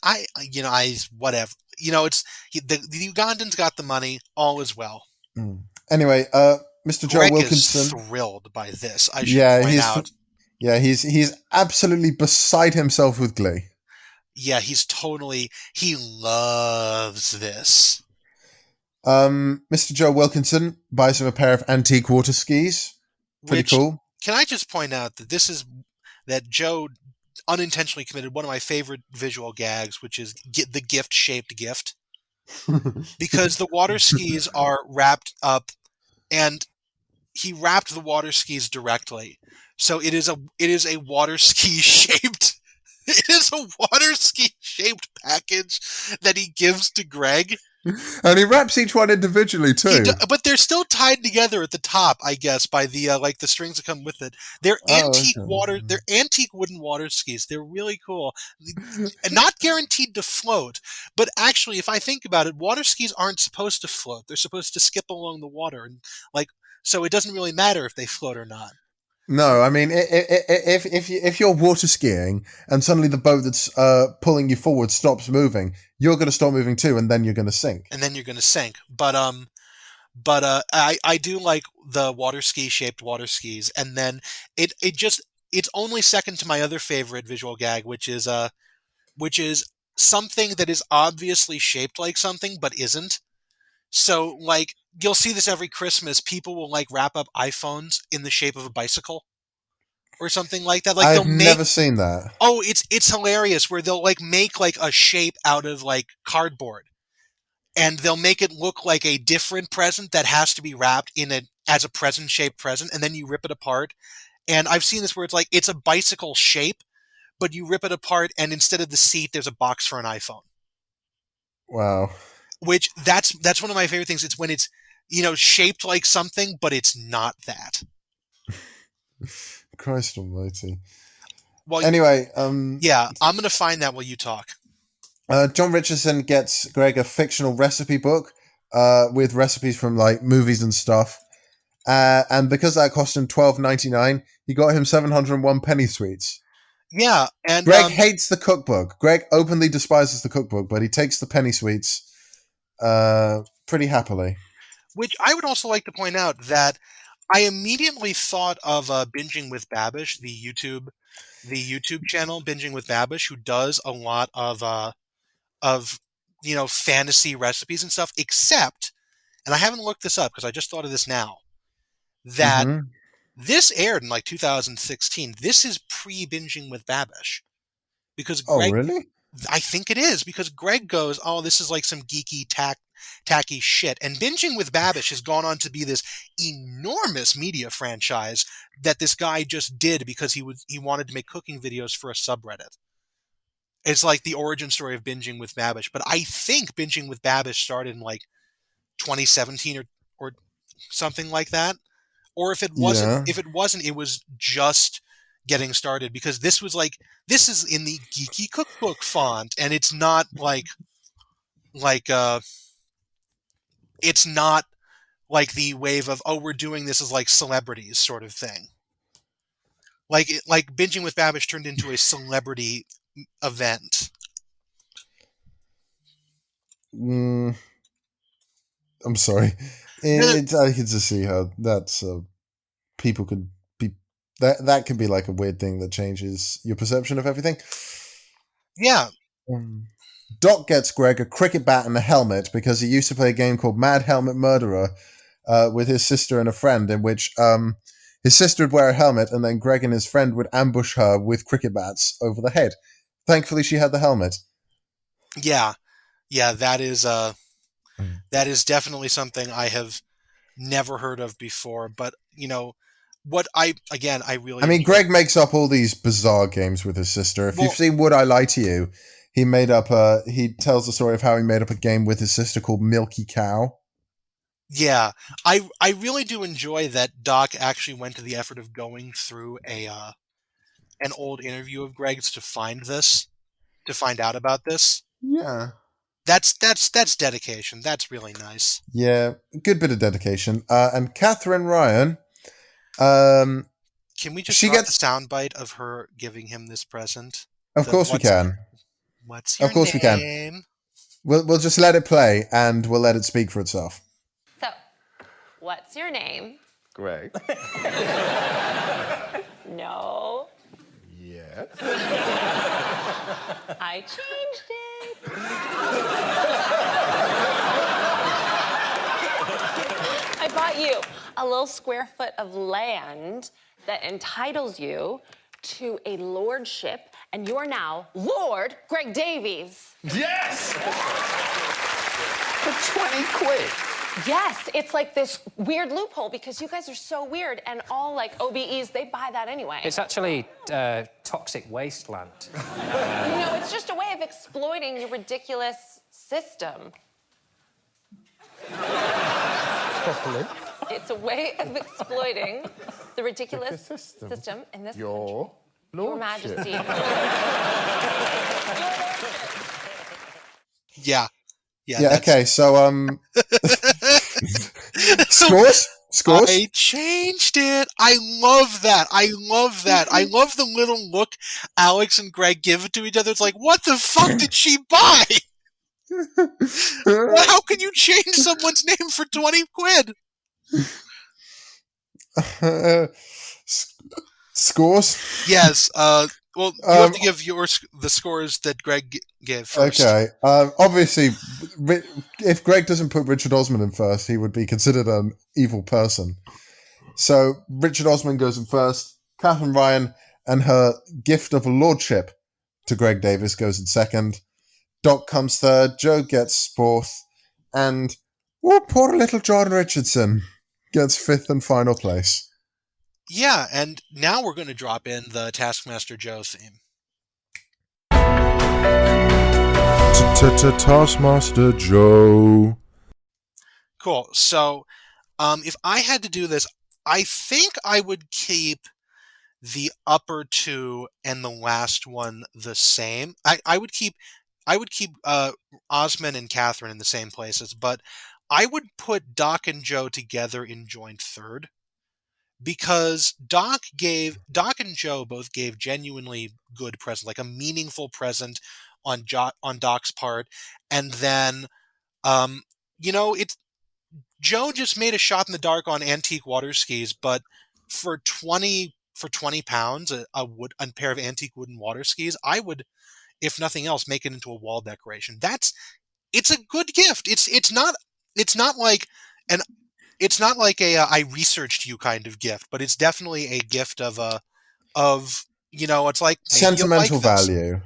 whatever. It's the Ugandans got the money. All is well. Anyway, Mr. Joe Greg is Wilkinson. thrilled by this, I should Yeah, point out. he's absolutely beside himself with glee. Yeah, he loves this. Mr. Joe Wilkinson buys him a pair of antique water skis. Pretty Which, cool. can I just point out that Joe unintentionally committed one of my favorite visual gags, which is the gift-shaped gift. Because the water skis are wrapped up, and he wrapped the water skis directly. So it is a water ski shaped it is a water ski shaped package that he gives to Greg. And he wraps each one individually too. But they're still tied together at the top, I guess, by the like the strings that come with it. They're they're antique wooden water skis. They're really cool. Not guaranteed to float, but actually, if I think about it, water skis aren't supposed to float. They're supposed to skip along the water, and so it doesn't really matter if they float or not. No, I mean, if you're water skiing and suddenly the boat that's pulling you forward stops moving, you're going to stop moving too, and then you're going to sink. But I do like the water ski shaped water skis, and then it's only second to my other favorite visual gag, which is something that is obviously shaped like something but isn't. So, like, you'll see this every Christmas. People will, like, wrap up iPhones in the shape of a bicycle or something like that. Like, I've never seen that. Oh, it's hilarious, where they'll, like, make, like, a shape out of, like, cardboard. And they'll make it look like a different present that has to be wrapped as a present-shaped present, and then you rip it apart. And I've seen this where it's like, it's a bicycle shape, but you rip it apart, and instead of the seat, there's a box for an iPhone. Wow. Which that's one of my favorite things. It's when it's, shaped like something, but it's not that. Christ almighty. Well, anyway, yeah, I'm going to find that while you talk. John Richardson gets Greg a fictional recipe book with recipes from like movies and stuff. And because that cost him $12.99, he got him 701 penny sweets. Yeah, and Greg hates the cookbook. Greg openly despises the cookbook, but he takes the penny sweets pretty happily. Which I would also like to point out that I immediately thought of Binging with Babish, the YouTube channel Binging with Babish, who does a lot of fantasy recipes and stuff. Except, and I haven't looked this up because I just thought of this now, that this aired in like 2016. This is pre-Binging with Babish, because Greg, really? I think it is, because Greg goes, "Oh, this is like some geeky tacky shit." And Binging with Babish has gone on to be this enormous media franchise that this guy just did because he wanted to make cooking videos for a subreddit. It's like the origin story of Binging with Babish. But I think Binging with Babish started in like 2017 or something like that. Or if it wasn't, it was just getting started, because this is in the geeky cookbook font, and it's not it's not like the wave of, oh, we're doing this as like celebrities sort of thing. Like Binging with Babish turned into a celebrity event. I'm sorry. I can just see how that's people could be that can be like a weird thing that changes your perception of everything. Yeah. Doc gets Greg a cricket bat and a helmet because he used to play a game called Mad Helmet Murderer with his sister and a friend, in which his sister would wear a helmet and then Greg and his friend would ambush her with cricket bats over the head. Thankfully, she had the helmet. Yeah, that is definitely something I have never heard of before. But Greg makes up all these bizarre games with his sister. If you've seen Would I Lie to You, he tells the story of how he made up a game with his sister called Milky Cow. Yeah, I really do enjoy that Doc actually went to the effort of going through an old interview of Greg's to find out about this. Yeah. That's dedication. That's really nice. Yeah, good bit of dedication. And Catherine Ryan, can we just get the soundbite of her giving him this present? Of course we can. What's your name? Of course we can. We'll just let it play and we'll let it speak for itself. So, what's your name? Greg. No. Yes. I changed it. I bought you a little square foot of land that entitles you to a lordship, and you're now Lord Greg Davies. Yes! For 20 quid. Yes, it's like this weird loophole because you guys are so weird, and all like OBEs, they buy that anyway. It's actually toxic wasteland. No, it's just a way of exploiting your ridiculous system. Properly. It's a way of exploiting the ridiculous system in this Your Your lordship. Majesty. Yeah. Yeah. Okay. So scores. I changed it. I love that. I love the little look Alex and Greg give to each other. It's like, what the fuck did she buy? How can you change someone's name for 20 quid? Scores. Yes. Well, you have to give the scores that Greg gave first. Okay. Obviously, if Greg doesn't put Richard Osman in first, he would be considered an evil person. So Richard Osman goes in first. Catherine Ryan and her gift of a lordship to Greg Davies goes in second. Doc comes third. Joe gets fourth. And poor little John Richardson gets fifth and final place. Yeah, and now we're going to drop in the Taskmaster Joe theme. Taskmaster Joe. Cool. So, if I had to do this, I think I would keep the upper two and the last one the same. I would keep Osman and Catherine in the same places, but I would put Doc and Joe together in joint third. Because Doc and Joe both gave genuinely good present, like a meaningful present on Doc's part, and then, it's Joe just made a shot in the dark on antique water skis, but for 20 pounds, a pair of antique wooden water skis, I would, if nothing else, make it into a wall decoration. It's a good gift. It's not like an. It's not like a I researched you kind of gift, but it's definitely a gift of it's like Sentimental value.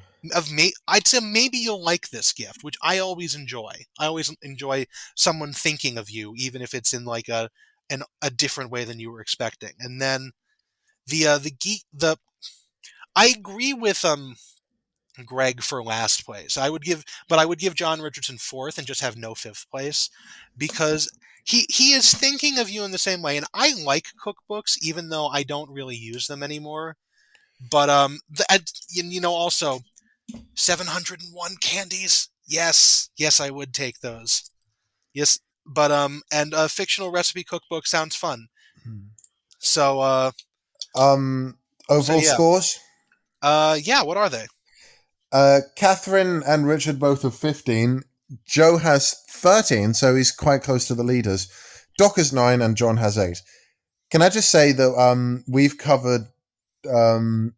I'd say maybe you'll like this gift, which I always enjoy. I always enjoy someone thinking of you, even if it's in like a different way than you were expecting. And then I agree with Greg for last place. I would give John Richardson fourth and just have no fifth place, because he is thinking of you in the same way. And I like cookbooks, even though I don't really use them anymore. But also 701 candies. Yes, I would take those. Yes, but and a fictional recipe cookbook sounds fun. So overall scores. What are they? Catherine and Richard both have 15. Joe has 13, so he's quite close to the leaders. Doc has 9 and John has 8. Can I just say that we've covered... we're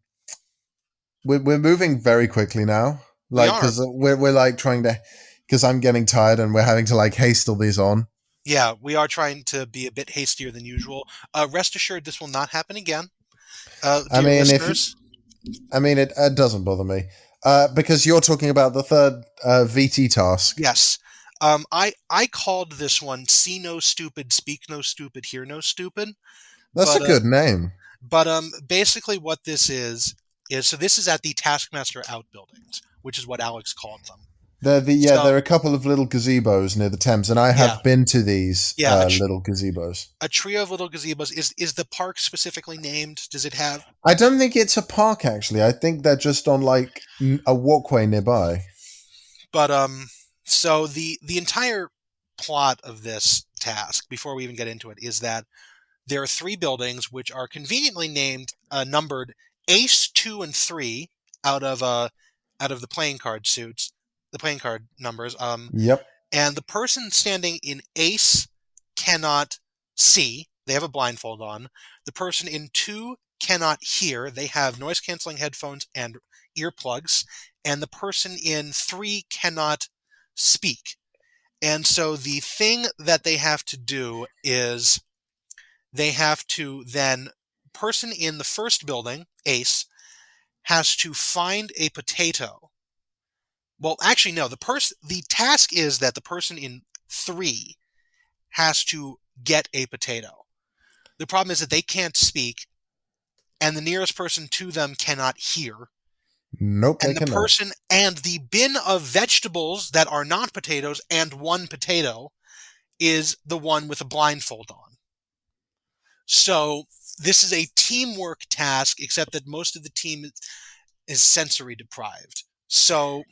moving very quickly now. Because we're like trying to... Because I'm getting tired and we're having to like haste all these on. Yeah, we are trying to be a bit hastier than usual. Rest assured, this will not happen again. Listeners. It doesn't bother me. Because you're talking about the third VT task. Yes. I called this one See No Stupid, Speak No Stupid, Hear No Stupid. That's a good name. But basically what this is so this is at the Taskmaster outbuildings, which is what Alex called them. There are a couple of little gazebos near the Thames, and I have been to these little gazebos. A trio of little gazebos. Is the park specifically named? Does it have... I don't think it's a park, actually. I think they're just on, like, a walkway nearby. But, so the entire plot of this task, before we even get into it, is that there are 3 buildings which are conveniently numbered Ace, 2, and 3 out of the playing card suits. The playing card numbers. Yep. And the person standing in Ace cannot see, They have a blindfold on. The person in 2 cannot hear. They have noise-canceling headphones and earplugs. And the person in 3 cannot speak. And so the thing that they have to do is they have to then, person in the first building, Ace, has to find a potato. Well, actually, no. The task is that the person in 3 has to get a potato. The problem is that they can't speak, and the nearest person to them cannot hear. Nope, And they the cannot. person and the bin of vegetables that are not potatoes and 1 potato is the one with a blindfold on. So this is a teamwork task, except that most of the team is sensory deprived. So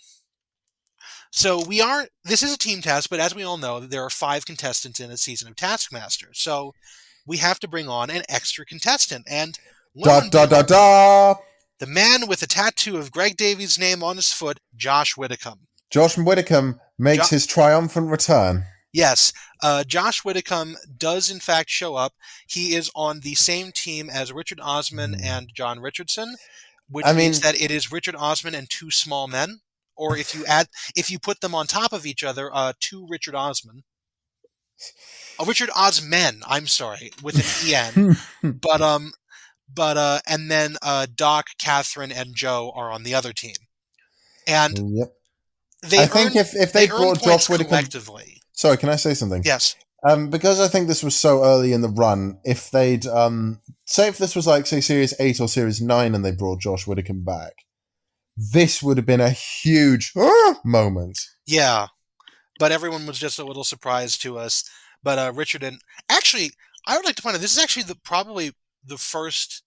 this is a team task, but as we all know, there are 5 contestants in a season of Taskmaster. So we have to bring on an extra contestant. And Da da da da! the man with a tattoo of Greg Davies' name on his foot, Josh Widdicombe. Josh Widdicombe makes his triumphant return. Yes, Josh Widdicombe does in fact show up. He is on the same team as Richard Osman and John Richardson, which means that it is Richard Osman and 2 small men. Or if you put them on top of each other, 2 Richard Osman. Richard Osmen, I'm sorry, with an EN. And then Doc, Catherine, and Joe are on the other team. And yep. I think if they brought Josh Widdicombe collectively. Sorry, can I say something? Yes. Because I think this was so early in the run, if they'd say if this was like say Series 8 or Series 9 and they brought Josh Widdicombe back, this would have been a huge moment. Yeah, but everyone was just a little surprised to us. But Richard and actually, I would like to point out this is actually probably the first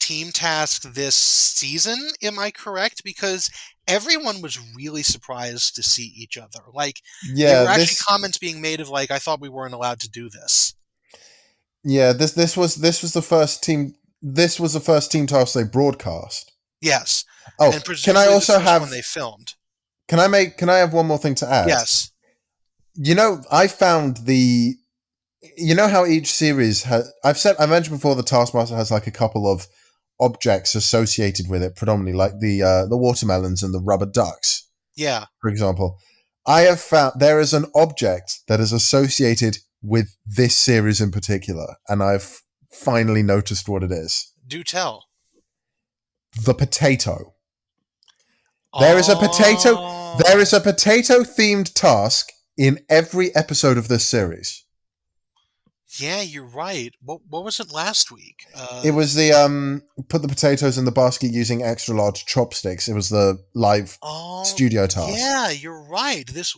team task this season. Am I correct? Because everyone was really surprised to see each other. Like, there were actually comments being made of like, I thought we weren't allowed to do this. Yeah, this was the first team. This was the first team task they broadcast. Yes. Oh, and can I also have one they filmed? Can I have one more thing to add? Yes. You know, I found you know how each series has. I mentioned before the Taskmaster has like a couple of objects associated with it, predominantly like the watermelons and the rubber ducks. Yeah. For example, I have found there is an object that is associated with this series in particular, and I've finally noticed what it is. Do tell. The potato. There is a potato. There is a potato-themed task in every episode of this series. Yeah, you're right. What was it last week? It was the put the potatoes in the basket using extra large chopsticks. It was the live studio task. Yeah, you're right. This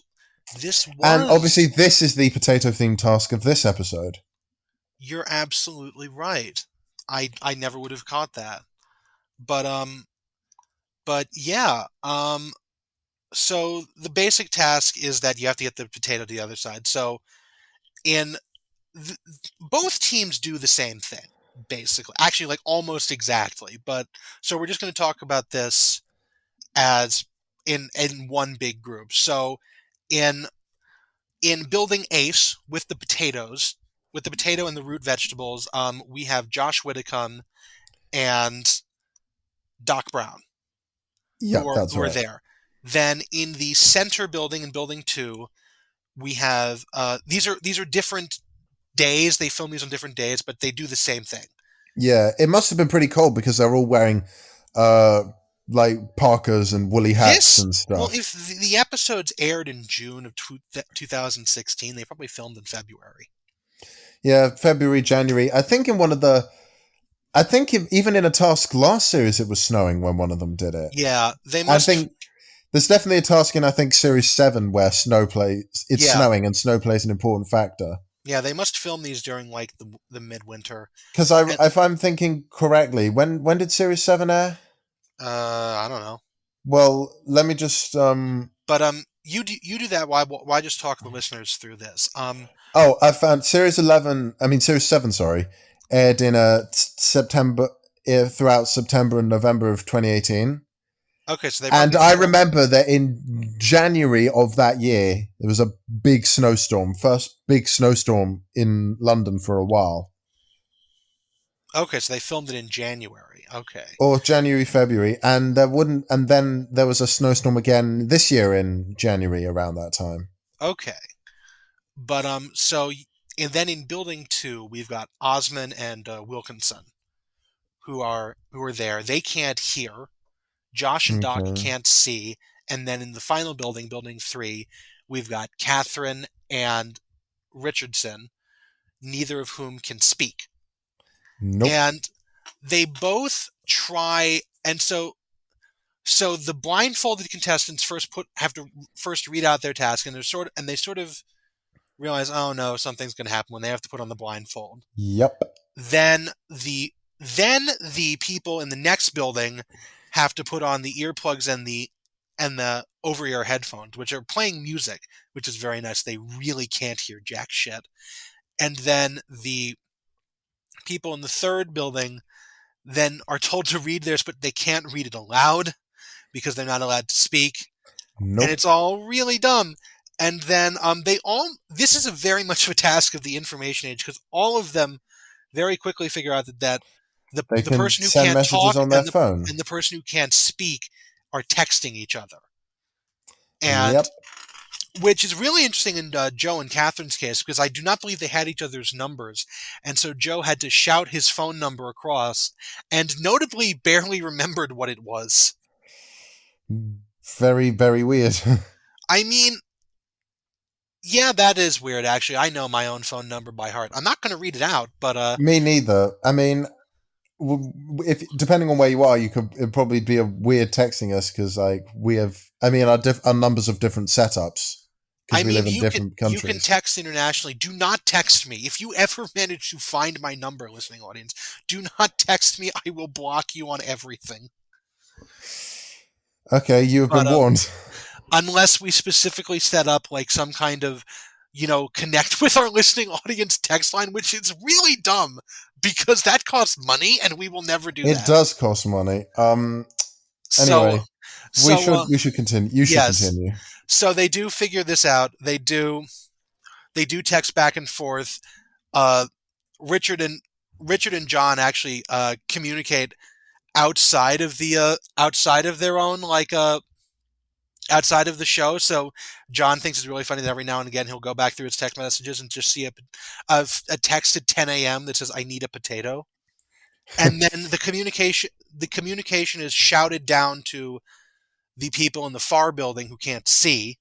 was, and obviously this is the potato-themed task of this episode. You're absolutely right. I never would have caught that. But yeah. So the basic task is that you have to get the potato to the other side. So both teams do the same thing, basically. Actually, like almost exactly. But so we're just going to talk about this as in one big group. So in building Ace with the potatoes, with the potato and the root vegetables, we have Josh Widdicombe and Doc Brown. Yeah, who are there. Then in the center building, in building 2, we have these are different days. They film these on different days, but they do the same thing. Yeah, it must have been pretty cold because they're all wearing like parkas and woolly hats and stuff. Well, if the episodes aired in June of 2016, they probably filmed in February. Yeah, February, January. I think even in a task last series, it was snowing when one of them did it. Yeah, they must. I think there's definitely a task in Series 7 where snow plays. It's snowing and snow plays an important factor. Yeah, they must film these during like the midwinter. Because if I'm thinking correctly, when did Series 7 air? I don't know. Well, let me just. But you do that. Why just talk the listeners through this? I found Series 7. Sorry, aired in September, throughout September and November of 2018. Okay, so they And probably I filmed. remember that in January of that year, there was a big snowstorm, first big snowstorm in London for a while. Okay, so they filmed it in January. Okay. Or January, February, and then there was a snowstorm again this year in January around that time. Okay. But and then in building 2, we've got Osman and Wilkinson, who are there. They can't hear. Josh and Doc Okay. can't see. And then in the final building, building 3, we've got Catherine and Richardson, neither of whom can speak. Nope. And they both try, and so the blindfolded contestants have to first read out their task, and they sort of realize, oh no, something's going to happen when they have to put on the blindfold. Yep. Then the people in the next building have to put on the earplugs and the over-ear headphones, which are playing music, which is very nice. They really can't hear jack shit. And then the people in the third building then are told to read theirs, but they can't read it aloud because they're not allowed to speak. Nope. And it's all really dumb. And then this is a very much of a task of the information age, because all of them very quickly figure out that the They can person who send can't messages talk on their phone. and the person who can't speak are texting each other. And Yep. which is really interesting in Joe and Catherine's case, because I do not believe they had each other's numbers. And so Joe had to shout his phone number across, and notably barely remembered what it was. Very, very weird. I mean, yeah, that is weird, actually. I know my own phone number by heart. I'm not going to read it out, but... Me neither. I mean, if depending on where you are, it'd probably be a weird texting us because like we have. I mean, our numbers of different setups because we live in different countries. You can text internationally. Do not text me. If you ever manage to find my number, listening audience, do not text me. I will block you on everything. Okay, you have been warned. Unless we specifically set up like some kind of, connect with our listening audience text line, which is really dumb because that costs money and we will never do that. It does cost money. Anyway, we should continue. You should continue. So they do figure this out. They do text back and forth. Richard and John actually communicate outside of their own outside of the show. So John thinks it's really funny that every now and again he'll go back through his text messages and just see a text at 10 a.m. that says, "I need a potato." And then the communication is shouted down to the people in the far building who can't see,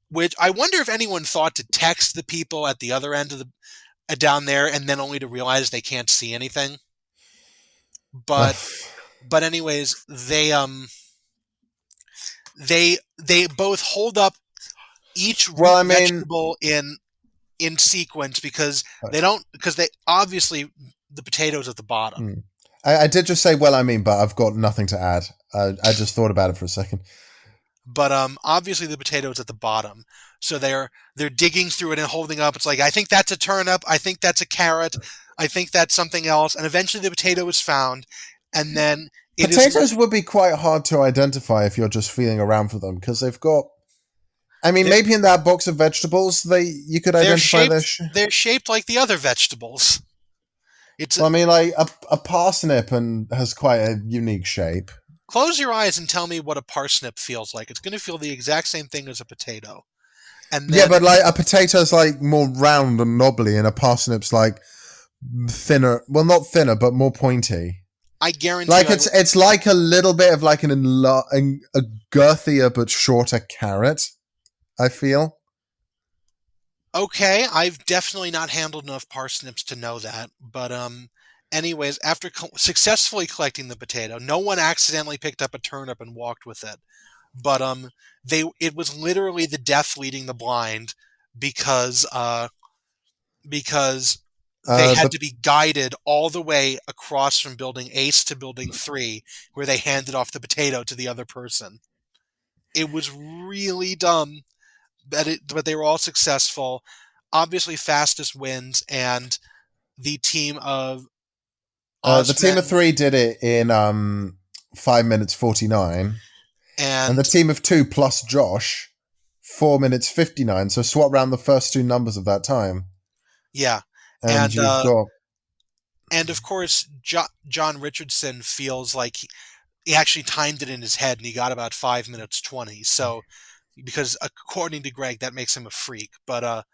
which I wonder if anyone thought to text the people at the other end of the down there and then only to realize they can't see anything. But anyways, they both hold up each vegetable in sequence because they obviously the potatoes at the bottom. I did just say, well, I mean, but I've got nothing to add. I just thought about it for a second. But obviously the potatoes at the bottom. So they're digging through it and holding up. It's like, I think that's a turnip. I think that's a carrot. I think that's something else. And eventually the potato is found. And then potatoes would be quite hard to identify if you're just feeling around for them because they've got. I mean, maybe in that box of vegetables, you could identify they're shaped like the other vegetables. Like a parsnip has quite a unique shape. Close your eyes and tell me what a parsnip feels like. It's going to feel the exact same thing as a potato. And then, yeah, but like a potato's like more round and knobbly, and a parsnip's like thinner. Well, not thinner, but more pointy. I guarantee. Like it's like a little bit of like a girthier but shorter carrot. I feel. Okay, I've definitely not handled enough parsnips to know that, but anyways, after successfully collecting the potato, no one accidentally picked up a turnip and walked with it. But it was literally the deaf leading the blind because they had to be guided all the way across from building Ace to building 3, where they handed off the potato to the other person. It was really dumb, but they were all successful. Obviously, fastest wins, and the team of the team of 3 did it in 5 minutes 49. And the team of 2 plus Josh, 4 minutes 59. So swap around the first 2 numbers of that time. Yeah. And you've got... And of course, John Richardson feels like he actually timed it in his head and he got about 5 minutes 20. So, because according to Greg, that makes him a freak. But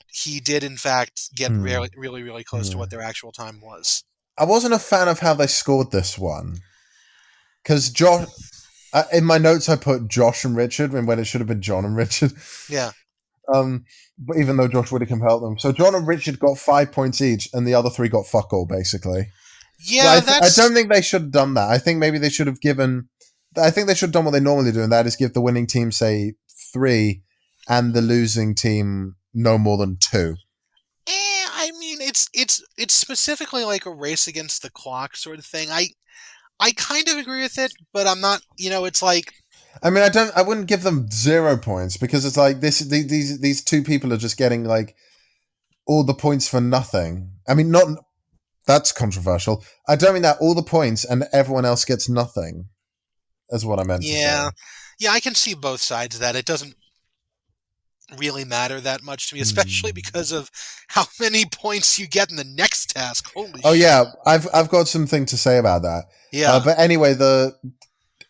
he did, in fact, get really, really, really close to what their actual time was. I wasn't a fan of how they scored this one. Because Josh... in my notes, I put Josh and Richard when it should have been John and Richard. Yeah. But even though Josh Widdicombe helped them. So John and Richard got 5 points each, and the other 3 got fuck all, basically. Yeah, I don't think they should have done that. I think maybe they should have given... I think they should have done what they normally do, and that is give the winning team, say, 3, and the losing team no more than 2. I mean, it's specifically like a race against the clock sort of thing. I kind of agree with it, but I'm not, it's like... I mean, I wouldn't give them 0 points, because it's like these 2 people are just getting like all the points for nothing. I mean, that's controversial. I don't mean that, all the points and everyone else gets nothing, is what I meant to say. Yeah, I can see both sides of that. It doesn't really matter that much to me, especially because of how many points you get in the next task. Holy shit. Yeah, I've got something to say about that. Yeah. But anyway,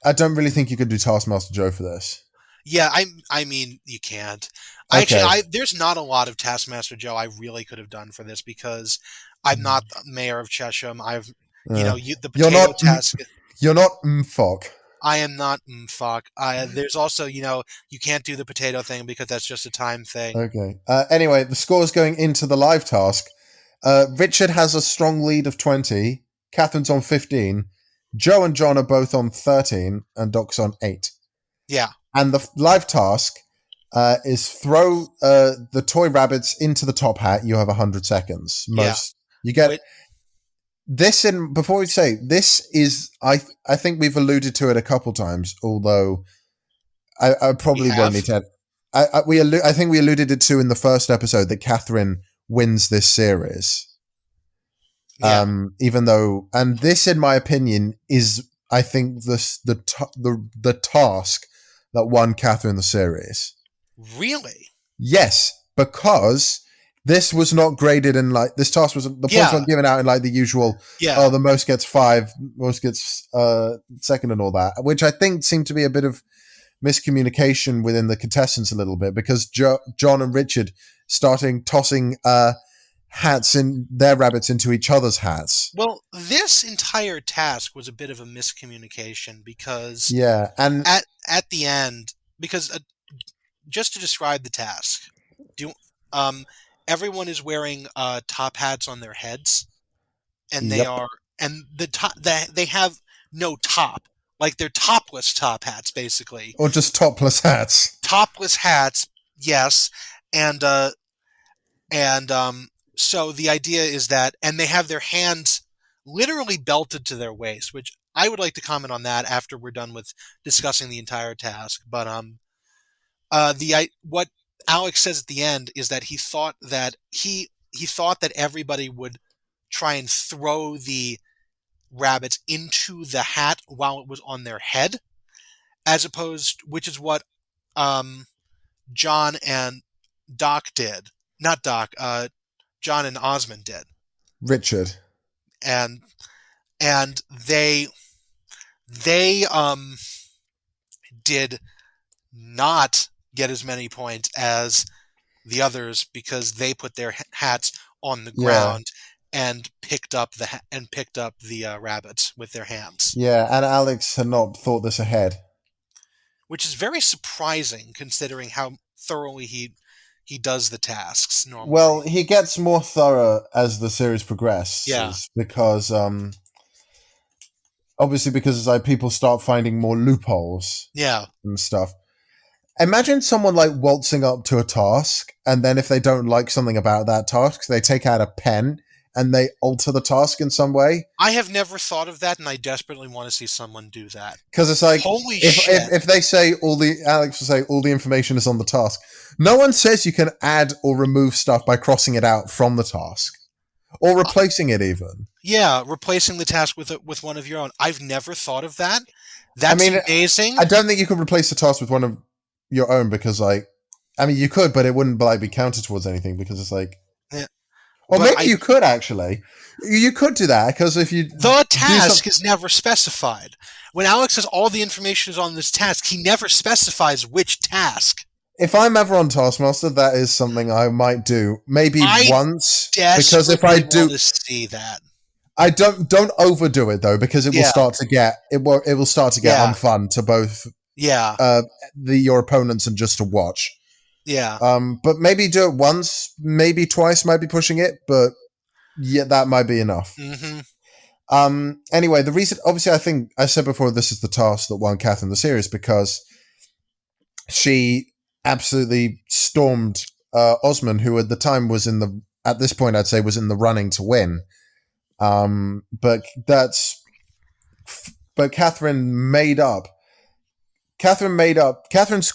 I don't really think you could do Taskmaster Joe for this. Yeah, I mean, you can't. Okay. Actually, there's not a lot of Taskmaster Joe I really could have done for this, because I'm not the mayor of Chesham. The potato task. You're not MPHoC. I am not MPHoC. There's also, you can't do the potato thing because that's just a time thing. Okay. Anyway, the score's going into the live task. Richard has a strong lead of 20. Catherine's on 15. Joe and John are both on 13, and Doc's on 8. Yeah. And the live task is throw the toy rabbits into the top hat. You have 100 seconds. You get... before we say, this is, I think we've alluded to it a couple times, although I probably won't need to. I think we alluded it to in the first episode that Catherine wins this series. Yeah. Even though, and this, in my opinion, is, I think, the task that won Catherine the series. Really? Yes, because this was not graded in like, this task was, the points weren't given out in like the usual, the most gets 5, most gets second and all that, which I think seemed to be a bit of miscommunication within the contestants a little bit, because John and Richard starting tossing hats in their rabbits into each other's hats. Well, this entire task was a bit of a miscommunication, because and at the end, because just to describe the task, everyone is wearing top hats on their heads, and they they have no top, like they're topless top hats, basically, or just topless hats. Topless hats, yes, and so the idea is that, and they have their hands literally belted to their waist, which I would like to comment on that after we're done with discussing the entire task. But what Alex says at the end is that he thought that everybody would try and throw the rabbits into the hat while it was on their head, which is what John and Doc did. Not Doc, John and Osmond did. Richard. And they did not get as many points as the others, because they put their hats on the ground and picked up the rabbits with their hands. Yeah, and Alex had not thought this ahead, which is very surprising considering how thoroughly he does the tasks normally. Well, he gets more thorough as the series progresses, because obviously because like people start finding more loopholes, and stuff. Imagine someone like waltzing up to a task, and then if they don't like something about that task, they take out a pen and they alter the task in some way. I have never thought of that, and I desperately want to see someone do that. Because it's like, holy shit. If they say Alex will say all the information is on the task, no one says you can add or remove stuff by crossing it out from the task. or replacing it even. Yeah, replacing the task with one of your own. I've never thought of that. I That's mean, amazing. I don't think you could replace the task with one of your own because, like, I mean, you could, but it wouldn't like be counted towards anything because it's like, Yeah. or But maybe you could actually. You could do that because if you the task is never specified. When Alex says all the information is on this task, he never specifies which task. If I'm ever on Taskmaster, that is something I might do. Maybe once, because if I do, want to see that. I don't overdo it though, because it will start to get unfun to both your opponents and just to watch. Yeah. But maybe do it once, maybe twice might be pushing it, but yeah, that might be enough. Mm-hmm. Anyway, the reason, obviously, I think I said before, this is the task that won Catherine the series because she absolutely stormed Osman, who at the time was at this point I'd say was in the running to win. But Catherine made up. Catherine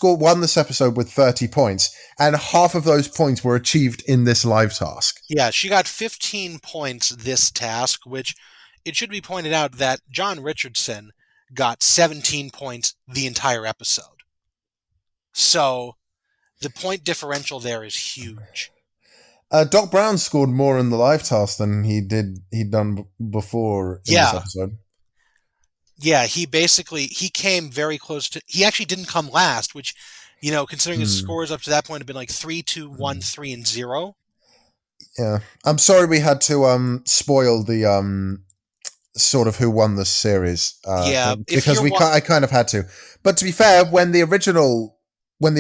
won this episode with 30 points, and half of those points were achieved in this live task. Yeah, she got 15 points this task, which it should be pointed out that John Richardson got 17 points the entire episode. So the point differential there is huge. Doc Brown scored more in the live task than he'd done before in this episode. Yeah, he came very close to. He actually didn't come last, which, considering his scores up to that point have been like 3, 2, 1, 3, and 0. Yeah, I'm sorry we had to spoil the sort of who won the series. Because I kind of had to. But to be fair, when the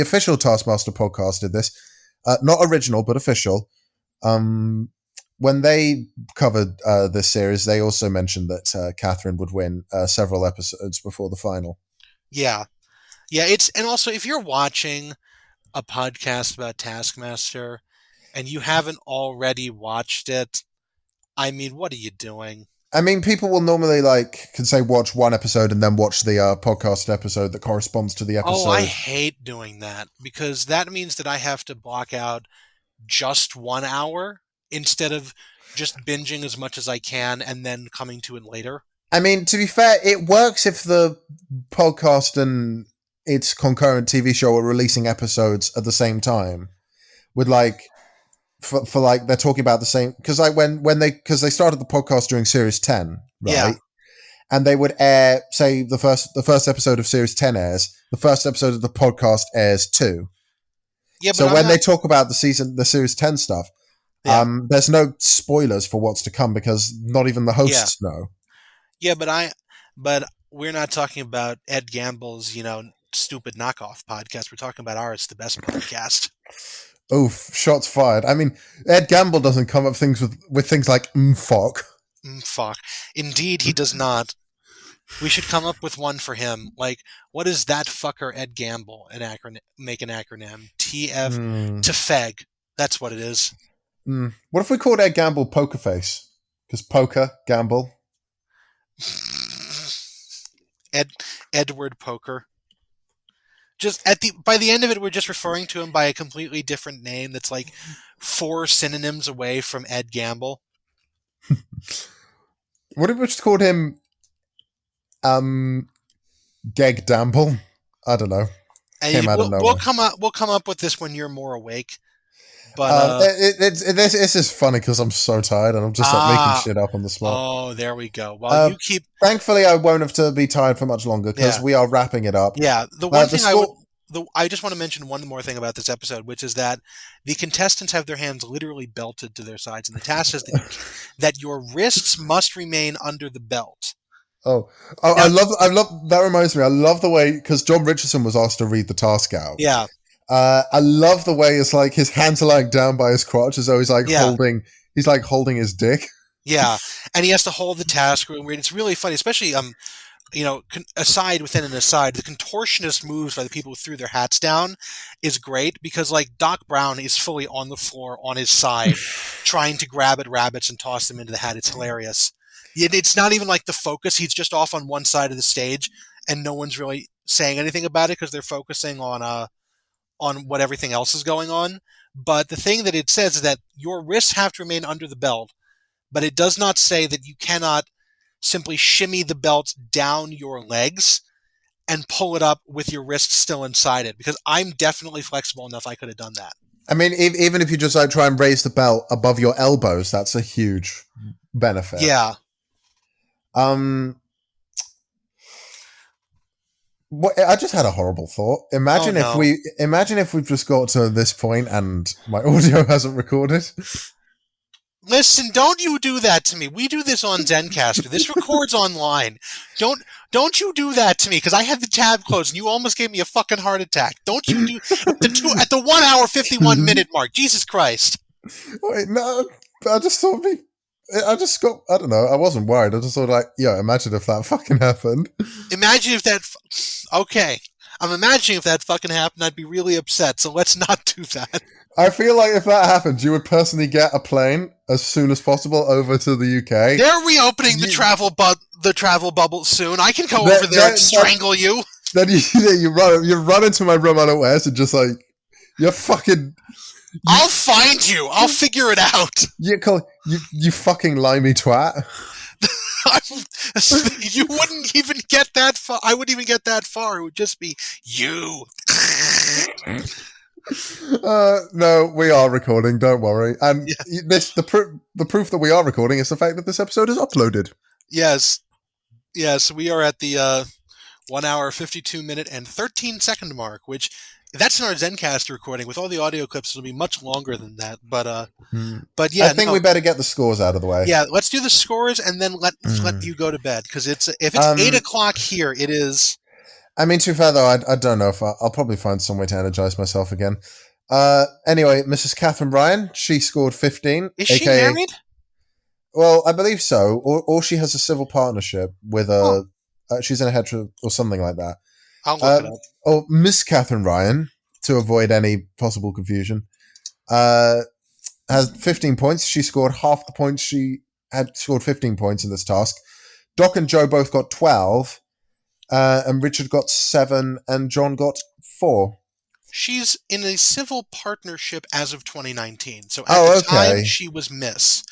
official Taskmaster podcast did this, not original but official, when they covered this series, they also mentioned that Catherine would win several episodes before the final. Yeah. And also if you're watching a podcast about Taskmaster and you haven't already watched it, I mean, what are you doing? I mean, people will normally can say watch one episode and then watch the podcast episode that corresponds to the episode. Oh, I hate doing that because that means that I have to block out just 1 hour instead of just binging as much as I can and then coming to it later. I mean, to be fair, it works if the podcast and its concurrent TV show are releasing episodes at the same time with for they're talking about the same, because because they started the podcast during series 10, right? Yeah. And they would air, say, the first episode of series 10 airs, the first episode of the podcast airs too. Yeah, but so when they talk about the series 10 stuff, there's no spoilers for what's to come because not even the hosts know. Yeah, but we're not talking about Ed Gamble's, stupid knockoff podcast. We're talking about ours, the best podcast. Oof, shots fired. I mean, Ed Gamble doesn't come up with things like MPHoC. MPHoC. Indeed, he does not. We should come up with one for him. Like, what is that fucker Ed Gamble? Make an acronym. TF to Feg. That's what it is. What if we called Ed Gamble Poker Face? Because poker, gamble. Edward Poker. Just by the end of it, we're just referring to him by a completely different name that's like 4 synonyms away from Ed Gamble. What if we just called him Geg Damble? I don't know. Came out of nowhere. We'll come up with this when you're more awake. But this is funny because I'm so tired and I'm just making shit up on the spot. Oh, there we go. Well, you keep. Thankfully, I won't have to be tired for much longer because we are wrapping it up. Yeah, the one thing I just want to mention one more thing about this episode, which is that the contestants have their hands literally belted to their sides, and the task says that your wrists must remain under the belt. Oh, now, I love. That reminds me. I love the way, because John Richardson was asked to read the task out. Yeah. I love the way it's like his hands are like down by his crotch as though he's holding his dick. Yeah, and he has to hold the task. It's really funny, especially aside within an aside, the contortionist moves by the people who threw their hats down is great because Doc Brown is fully on the floor on his side, trying to grab at rabbits and toss them into the hat. It's hilarious. It's not even like the focus. He's just off on one side of the stage, and no one's really saying anything about it because they're focusing on what everything else is going on. But the thing that it says is that your wrists have to remain under the belt. but it does not say that you cannot simply shimmy the belt down your legs and pull it up with your wrist still inside it, because I'm definitely flexible enough I could have done that. I mean, even if you just like try and raise the belt above your elbows, that's a huge benefit. Yeah. I just had a horrible thought. Imagine if we've just got to this point and my audio hasn't recorded. Listen, don't you do that to me. We do this on Zencastr. This records online. Don't you do that to me, because I had the tab closed and you almost gave me a fucking heart attack. Don't you do at the 1 hour 51 minute mark. Jesus Christ. Wait, no, I just thought I don't know. I wasn't worried. I just thought imagine if that fucking happened. Imagine if that. Okay. I'm imagining if that fucking happened, I'd be really upset. So let's not do that. I feel like if that happened, you would personally get a plane as soon as possible over to the UK. They're reopening the travel bubble soon. I can go over there and strangle you. Then you run into my room unawares and just like you're fucking. I'll find you. I'll figure it out. You fucking limey twat. You wouldn't even get that far. I wouldn't even get that far. It would just be you. No, we are recording. Don't worry. And the proof that we are recording is the fact that this episode is uploaded. Yes, we are at the 1 hour 52 minute and 13 second mark, which that's in our Zencastr recording. With all the audio clips, it'll be much longer than that. But yeah, I think we better get the scores out of the way. Yeah, let's do the scores and then let you go to bed, because if it's 8 o'clock here, it is. I mean, to be fair though, I don't know if I'll probably find some way to energize myself again. Anyway, Mrs. Catherine Ryan, she scored 15. Is she married? Well, I believe so, or she has a civil partnership with a. She's in a hetero or something like that. I'll look it up. Or Miss Catherine Ryan, to avoid any possible confusion, has 15 points. She scored half the points. She had scored 15 points in this task. Doc and Joe both got 12. And Richard got 7, and John got 4. She's in a civil partnership as of 2019. So at the time, she was Miss.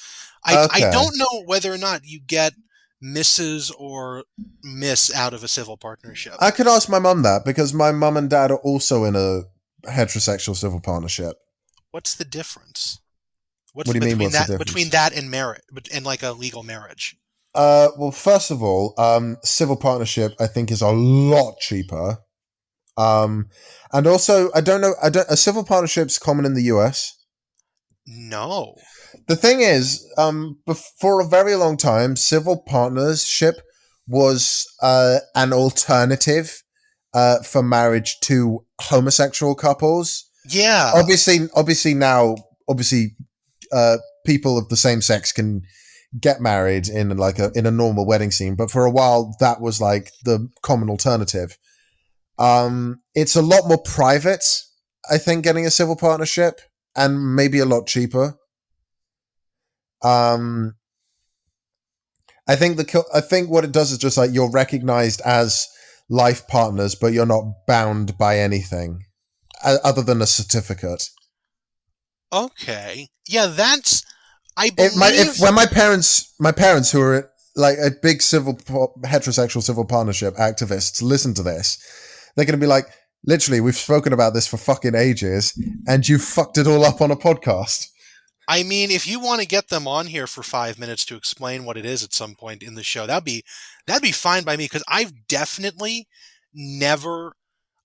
I don't know whether or not you get Mrs. or Miss out of a civil partnership. I could ask my mum that, because my mum and dad are also in a heterosexual civil partnership. What's the difference? What do you mean? What's the difference? Between that and marriage, and like a legal marriage? Well, first of all, civil partnership I think is a lot cheaper. And also, I don't know. Are civil partnerships common in the US? No. The thing is, for a very long time, civil partnership was an alternative for marriage to homosexual couples. Yeah. Obviously now, people of the same sex can get married in a normal wedding scene, but for a while that was like the common alternative. It's a lot more private, I think, getting a civil partnership, and maybe a lot cheaper. I think what it does is just like you're recognized as life partners, but you're not bound by anything other than a certificate. Okay. Yeah, that's. I believe when my parents who are like a big heterosexual civil partnership activists listen to this, they're going to be like, literally, we've spoken about this for fucking ages, and you fucked it all up on a podcast. I mean, if you want to get them on here for 5 minutes to explain what it is at some point in the show, that'd be fine by me, because I've definitely never.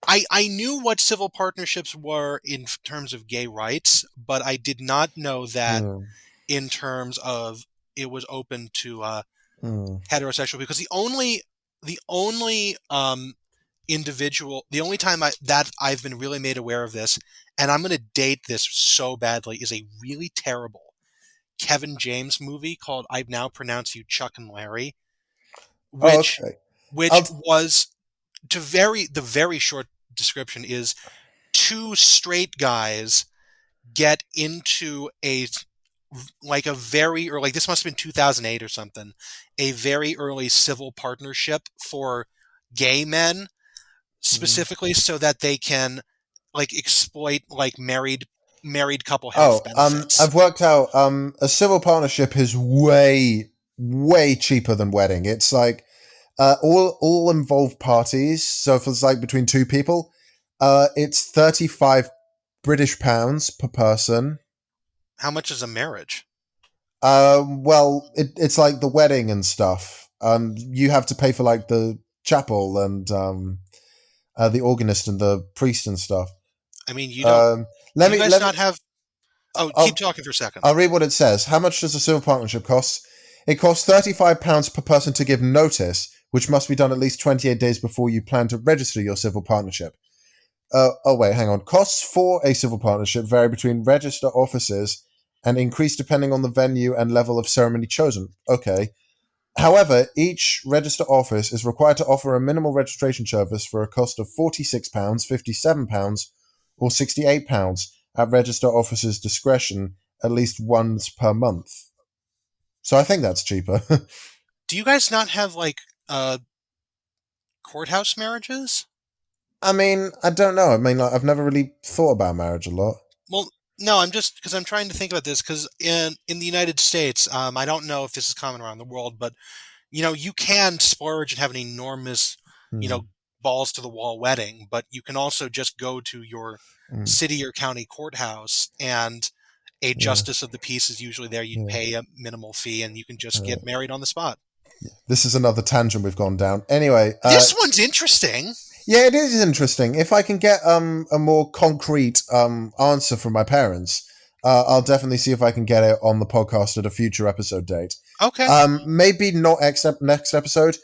I knew what civil partnerships were in terms of gay rights, but I did not know that in terms of it was open to heterosexual. Because the only individual, the only time that I've been really made aware of this, and I'm going to date this so badly, is a really terrible Kevin James movie called "I Now Pronounce You Chuck and Larry," which was the very short description is two straight guys get into a very early, this must have been 2008 or something, a very early civil partnership for gay men, specifically so that they can exploit married married couple health benefits. I've worked out a civil partnership is way, way cheaper than wedding. It's like all involved parties. So if it's like between two people, it's £35 per person. How much is a marriage? Well, it's like the wedding and stuff. You have to pay for like the chapel and the organist and the priest and stuff. I mean, you don't. Let do me you guys let not me, have? Oh, keep talking for a second. I'll read what it says. How much does a civil partnership cost? It costs £35 per person to give notice, which must be done at least 28 days before you plan to register your civil partnership. Wait, hang on. Costs for a civil partnership vary between register offices and increase depending on the venue and level of ceremony chosen. Okay. However, each register office is required to offer a minimal registration service for a cost of £46, £57, or £68 at register officers' discretion at least once per month. So I think that's cheaper. Do you guys not have like courthouse marriages? I mean, I don't know. I mean, like, I've never really thought about marriage a lot. Well, no, I'm just because I'm trying to think about this because in the United States, I don't know if this is common around the world, but you can splurge and have an enormous, Hmm. balls to the wall wedding, but you can also just go to your city or county courthouse and a justice of the peace is usually there. You'd pay a minimal fee and you can just get married on the spot. This is another tangent we've gone down. Anyway, This one's interesting. yeah, it is interesting. If I can get a more concrete answer from my parents, I'll definitely see if I can get it on the podcast at a future episode date. Okay. Maybe not next episode.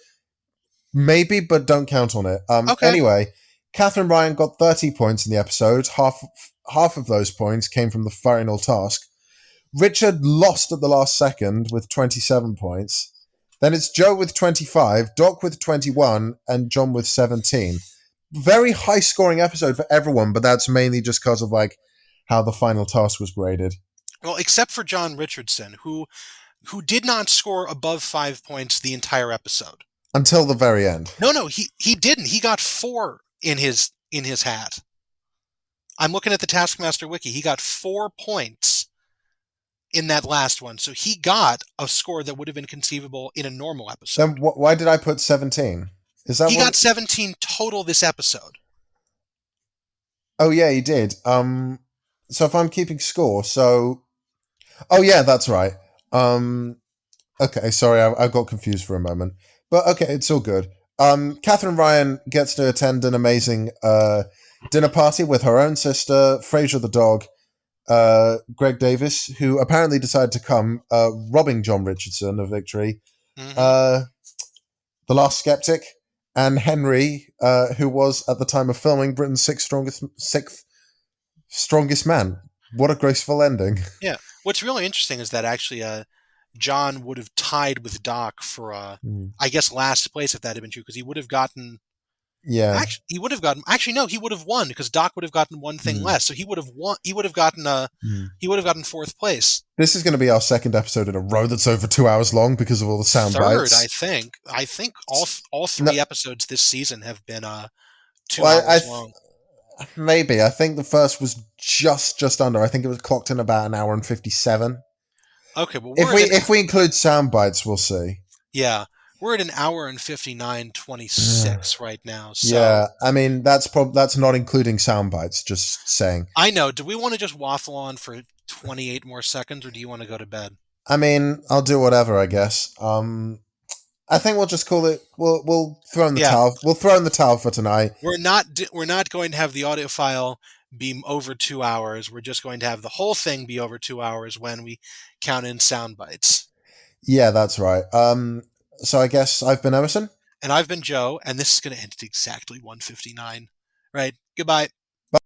Maybe, but don't count on it. Okay. Anyway, Catherine Ryan got 30 points in the episode. Half of those points came from the final task. Richard lost at the last second with 27 points. Then it's Joe with 25, Doc with 21, and John with 17. Very high scoring episode for everyone, but that's mainly just because of like how the final task was graded. Well, except for John Richardson, who did not score above 5 points the entire episode. Until the very end. No, he didn't. He got 4 in his hat. I'm looking at the Taskmaster wiki. He got 4 points in that last one. So he got a score that would have been conceivable in a normal episode. Then why did I put 17? Is that he got 17 total this episode. Oh yeah, he did. So if I'm keeping score, oh yeah, that's right. Okay, sorry, I got confused for a moment. But okay, it's all good. Catherine Ryan gets to attend an amazing dinner party with her own sister, Fraser the dog, Greg Davies, who apparently decided to come, robbing John Richardson of victory, the last skeptic, and Henry, who was at the time of filming Britain's sixth strongest man. What a graceful ending. Yeah. What's really interesting is that actually John would have tied with Doc for I guess last place if that had been true, because he would have gotten he would have won because Doc would have gotten one thing less, so he would have won. He would have gotten he would have gotten 4th place. This is going to be our second episode in a row that's over 2 hours long because of all the sound bites. I think all 3 episodes this season have been 2 hours long. Maybe. I think the first was just under. I think it was clocked in about an hour and 57. Okay, well, if we include sound bites, we'll see. Yeah, we're at an hour and 59:26 right now. So. Yeah, I mean that's not including sound bites. Just saying. I know. Do we want to just waffle on for 28 more seconds, or do you want to go to bed? I mean, I'll do whatever. I guess. I think we'll just call it. We'll throw in the towel. We'll throw in the towel for tonight. We're not going to have the audio file be over 2 hours. We're just going to have the whole thing be over 2 hours when we count in sound bites. Yeah, that's right. So I guess I've been Emerson. And I've been Joe, and this is going to end at exactly 1:59. Right. Goodbye.